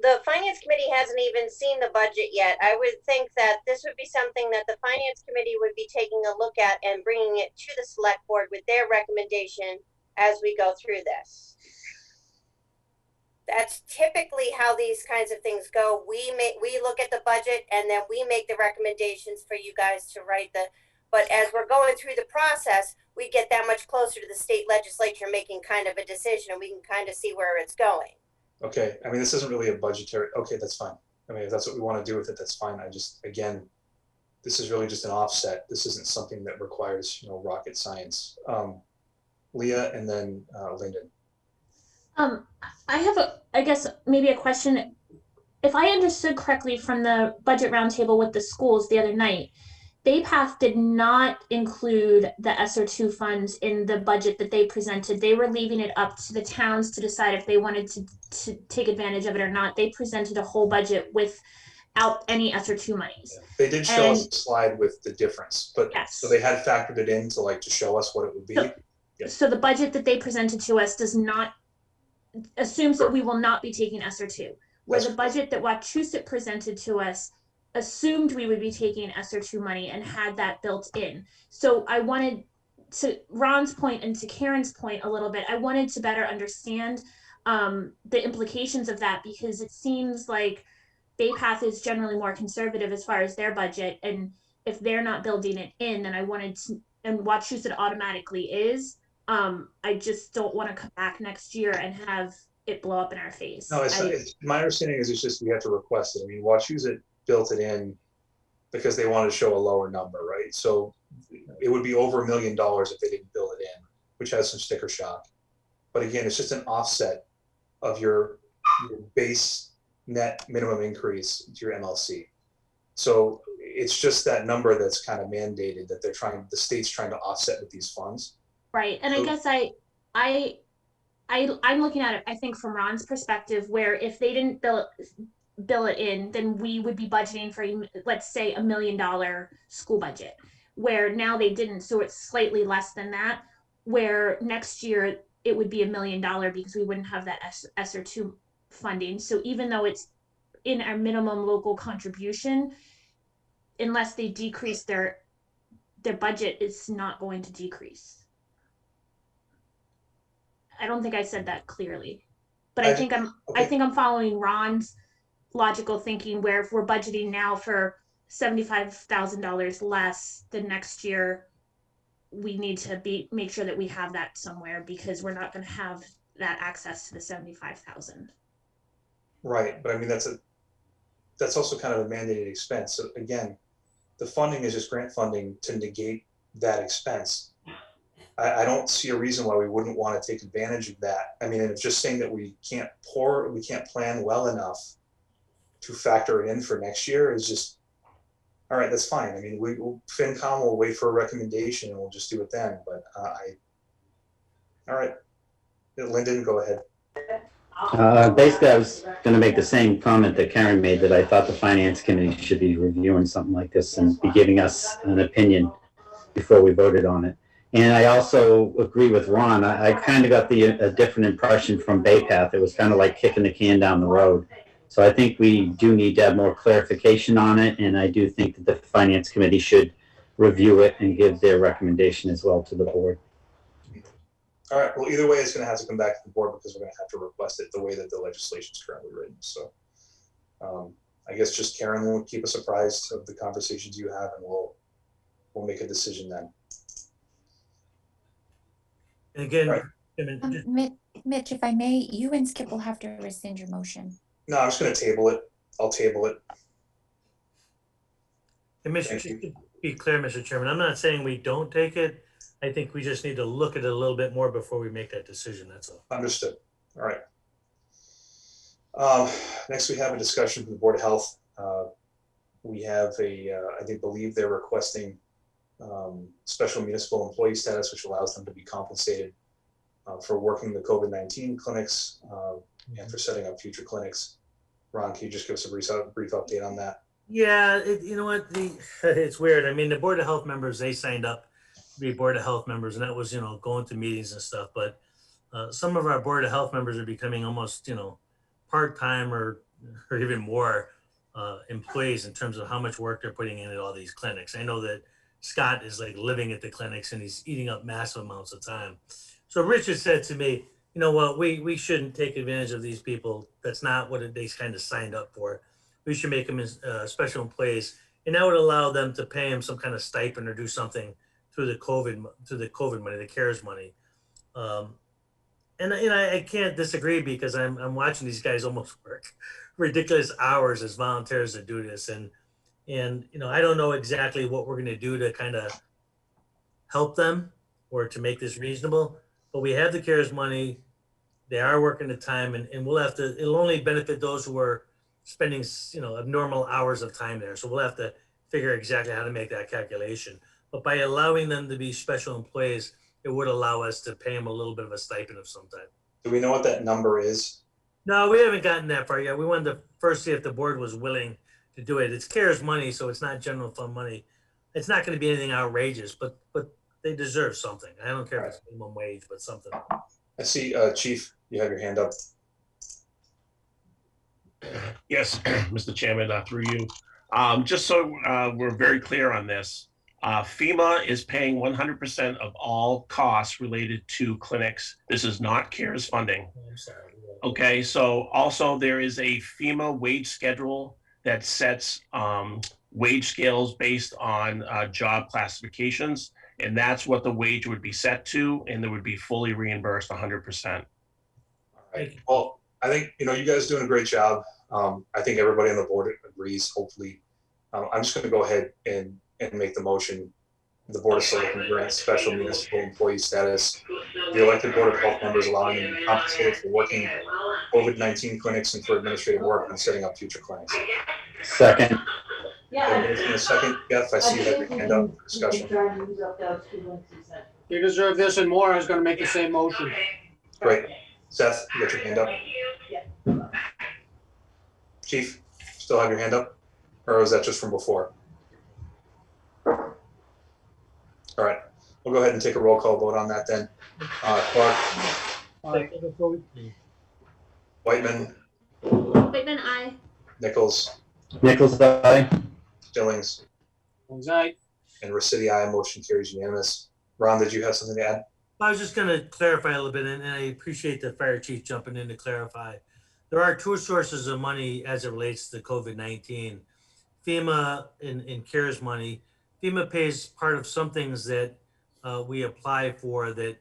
the Finance Committee hasn't even seen the budget yet. I would think that this would be something that the Finance Committee would be taking a look at and bringing it to the Select Board with their recommendation as we go through this. That's typically how these kinds of things go. We look at the budget, and then we make the recommendations for you guys to write the. But as we're going through the process, we get that much closer to the state legislature making kind of a decision, and we can kind of see where it's going. Okay, I mean, this isn't really a budgetary, okay, that's fine. I mean, if that's what we want to do with it, that's fine. I just, again, this is really just an offset. This isn't something that requires, rocket science. Leah and then Lyndon. I have I guess maybe a question. If I understood correctly from the budget roundtable with the schools the other night, BayPath did not include the ESSER 2 funds in the budget that they presented. They were leaving it up to the towns to decide if they wanted to take advantage of it or not. They presented a whole budget without any ESSER 2 monies. They did show us a slide with the difference, but yes. So they had factored it in to show us what it would be. So the budget that they presented to us does not assumes that we will not be taking ESSER 2. Where the budget that Wachusett presented to us assumed we would be taking ESSER 2 money and had that built in. So I wanted, to Ron's point and to Karen's point a little bit, I wanted to better understand the implications of that, because it seems like BayPath is generally more conservative as far as their budget, and if they're not building it in, then I wanted to, and Wachusett automatically is, I just don't want to come back next year and have it blow up in our face. No, my understanding is it's just we have to request it. I mean, Wachusett built it in because they wanted to show a lower number, right? So it would be over $1 million if they didn't build it in, which has some sticker shock. But again, it's just an offset of your base net minimum increase to your MLC. So it's just that number that's kind of mandated that the state's trying to offset with these funds. Right, and I guess I'm looking at it, I think, from Ron's perspective, where if they didn't bill it in, then we would be budgeting for, let's say, $1 million school budget, where now they didn't, so it's slightly less than that, where next year it would be $1 million because we wouldn't have that ESSER 2 funding. So even though it's in our minimum local contribution, unless they decrease their budget, it's not going to decrease. I don't think I said that clearly, but I think I'm following Ron's logical thinking, where if we're budgeting now for $75,000 less than next year, we need to make sure that we have that somewhere, because we're not going to have that access to the 75,000. Right, but I mean that's also kind of a mandated expense. So again, the funding is just grant funding to negate that expense. I don't see a reason why we wouldn't want to take advantage of that. I mean, it's just saying that we can't plan well enough to factor it in for next year is just, all right, that's fine. I mean, FinCom will wait for a recommendation and we'll just do it then. But all right, Lyndon, go ahead. Basically, I was going to make the same comment that Karen made, that I thought the Finance Committee should be reviewing something like this and be giving us an opinion before we voted on it. And I also agree with Ron. I kind of got a different impression from BayPath. It was kind of like kicking the can down the road. So I think we do need to have more clarification on it. And I do think that the Finance Committee should review it and give their recommendation as well to the board. All right. Well, either way, it's going to have to come back to the board because we're going to have to request it the way that the legislation is currently written. So I guess just Karen will keep us apprised of the conversations you have, and we'll make a decision then. And again, right. Mitch, if I may, you and Skip will have to rescind your motion. No, I'm just going to table it. I'll table it. And just to be clear, Mr. Chairman, I'm not saying we don't take it. I think we just need to look at it a little bit more before we make that decision. That's all. Understood. All right. Next, we have a discussion from the Board of Health. We have I believe they're requesting special municipal employee status, which allows them to be compensated for working the COVID-19 clinics and for setting up future clinics. Ron, can you just give us a brief update on that? Yeah, you know what? It's weird. I mean, the Board of Health members, they signed up to be Board of Health members, and that was, going to meetings and stuff. But some of our Board of Health members are becoming almost, part-time or even more employees in terms of how much work they're putting in at all these clinics. I know that Scott is like living at the clinics and he's eating up massive amounts of time. So Richard said to me, you know what, we shouldn't take advantage of these people. That's not what they kind of signed up for. We should make them special employees, and that would allow them to pay them some kind of stipend or do something through the COVID money, the CARES money. And I can't disagree because I'm watching these guys almost work ridiculous hours as volunteers to do this. And I don't know exactly what we're going to do to kind of help them or to make this reasonable, but we have the CARES money. They are working the time, and we'll have to, it'll only benefit those who are spending, abnormal hours of time there. So we'll have to figure exactly how to make that calculation. But by allowing them to be special employees, it would allow us to pay them a little bit of a stipend of some type. Do we know what that number is? No, we haven't gotten that far yet. We wanted to first see if the board was willing to do it. It's CARES money, so it's not general fund money. It's not going to be anything outrageous, but they deserve something. I don't care if it's minimum wage, but something. I see, Chief, you have your hand up. Yes, Mr. Chairman, through you. Just so we're very clear on this, FEMA is paying 100% of all costs related to clinics. This is not CARES funding. I'm sorry. Okay, so also there is a FEMA wage schedule that sets wage scales based on job classifications, and that's what the wage would be set to, and it would be fully reimbursed 100%. All right. Well, I think, you guys are doing a great job. I think everybody on the board agrees, hopefully. I'm just going to go ahead and make the motion. The Board of Selectmen grants special municipal employee status. The elected Board of Health members allowing them to be compensated for working COVID-19 clinics and for administrative work on setting up future clinics. Second. In a second, Jeff, I see you have your hand up for discussion. You deserve this and more. I was gonna make the same motion. Great. Seth, you got your hand up? Chief, still have your hand up? Or was that just from before? All right, we'll go ahead and take a roll call vote on that then. Clark, Whiteman, Whitman, aye. Nichols, Nichols, aye. Stillings, Aye. and Resity, aye. Motion carries unanimous. Ron, did you have something to add? I was just going to clarify a little bit, and I appreciate the fire chief jumping in to clarify. There are two sources of money as it relates to COVID-19. FEMA and CARES money. FEMA pays part of some things that we apply for that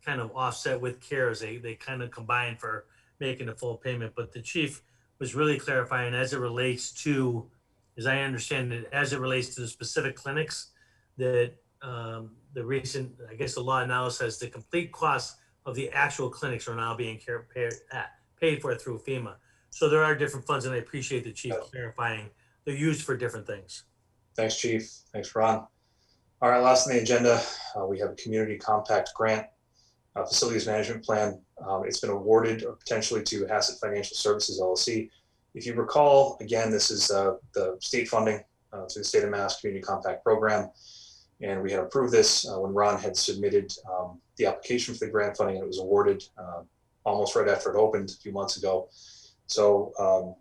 kind of offset with CARES. They kind of combine for making a full payment. But the chief was really clarifying as it relates to, as I understand it, as it relates to the specific clinics that the recent, I guess the law now says the complete costs of the actual clinics are now being paid for through FEMA. So there are different funds, and I appreciate the chief clarifying they're used for different things. Thanks, Chief. Thanks, Ron. All right, last on the agenda, we have a community compact grant, facilities management plan. It's been awarded potentially to Hassett Financial Services, LLC. If you recall, again, this is the state funding through the State of Mass Community Compact Program. And we had approved this when Ron had submitted the application for the grant funding, and it was awarded almost right after it opened a few months ago. So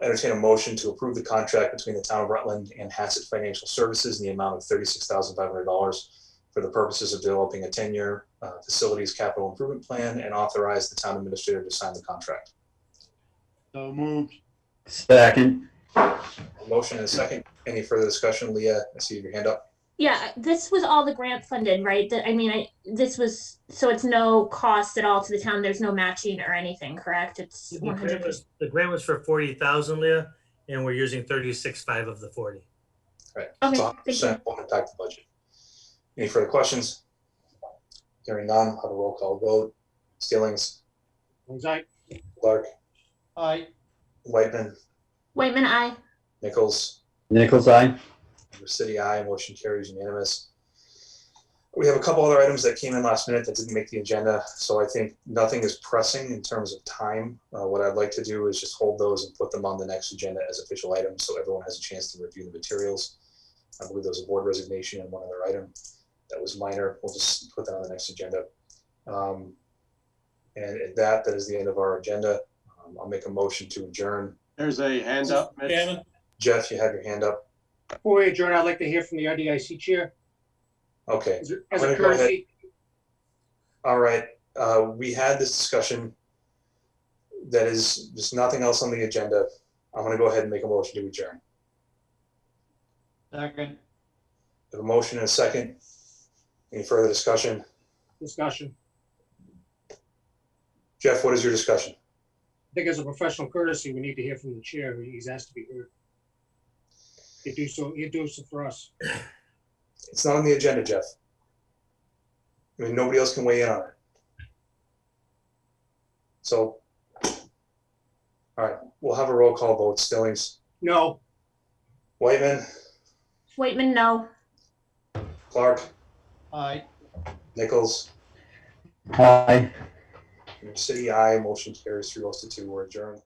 I entertain a motion to approve the contract between the town of Rutland and Hassett Financial Services in the amount of $36,500 for the purposes of developing a 10-year facilities capital improvement plan, and authorize the town administrator to sign the contract. So moved. Second. A motion and a second. Any further discussion? Leah, I see your hand up. Yeah, this was all the grant funded, right? This was, so it's no cost at all to the town. There's no matching or anything, correct? It's 100%. The grant was for 40,000, Leah, and we're using 36.5 of the 40. Right. Okay, So 100% won't impact the budget. Any further questions? Hearing none, I'll have a roll call vote. Stillings, Aye. Clark, Aye. Whiteman, Whitman, aye. Nichols, Nichols, aye. City, aye. Motion carries unanimous. We have a couple other items that came in last minute that didn't make the agenda, so I think nothing is pressing in terms of time. What I'd like to do is just hold those and put them on the next agenda as official items so everyone has a chance to review the materials. I believe there was a board resignation and one other item that was minor. We'll just put that on the next agenda. And at that is the end of our agenda. I'll make a motion to adjourn. There's a hand up, Mitch. Jeff, you have your hand up. Before we adjourn, I'd like to hear from the RDIC chair. Okay. As a courtesy. All right. We had this discussion. That is just nothing else on the agenda. I'm going to go ahead and make a motion to adjourn. Second. We have a motion and a second. Any further discussion? Discussion. Jeff, what is your discussion? I think as a professional courtesy, we need to hear from the chair. He's asked to be heard. He'd do so for us. It's not on the agenda, Jeff. I mean, nobody else can weigh in on it. So, all right, we'll have a roll call vote. Stillings, No, Whiteman, Waitman, no. Clark, Aye. Nichols, Aye. City, aye. Motion carries 3 votes to 2. We're adjourned.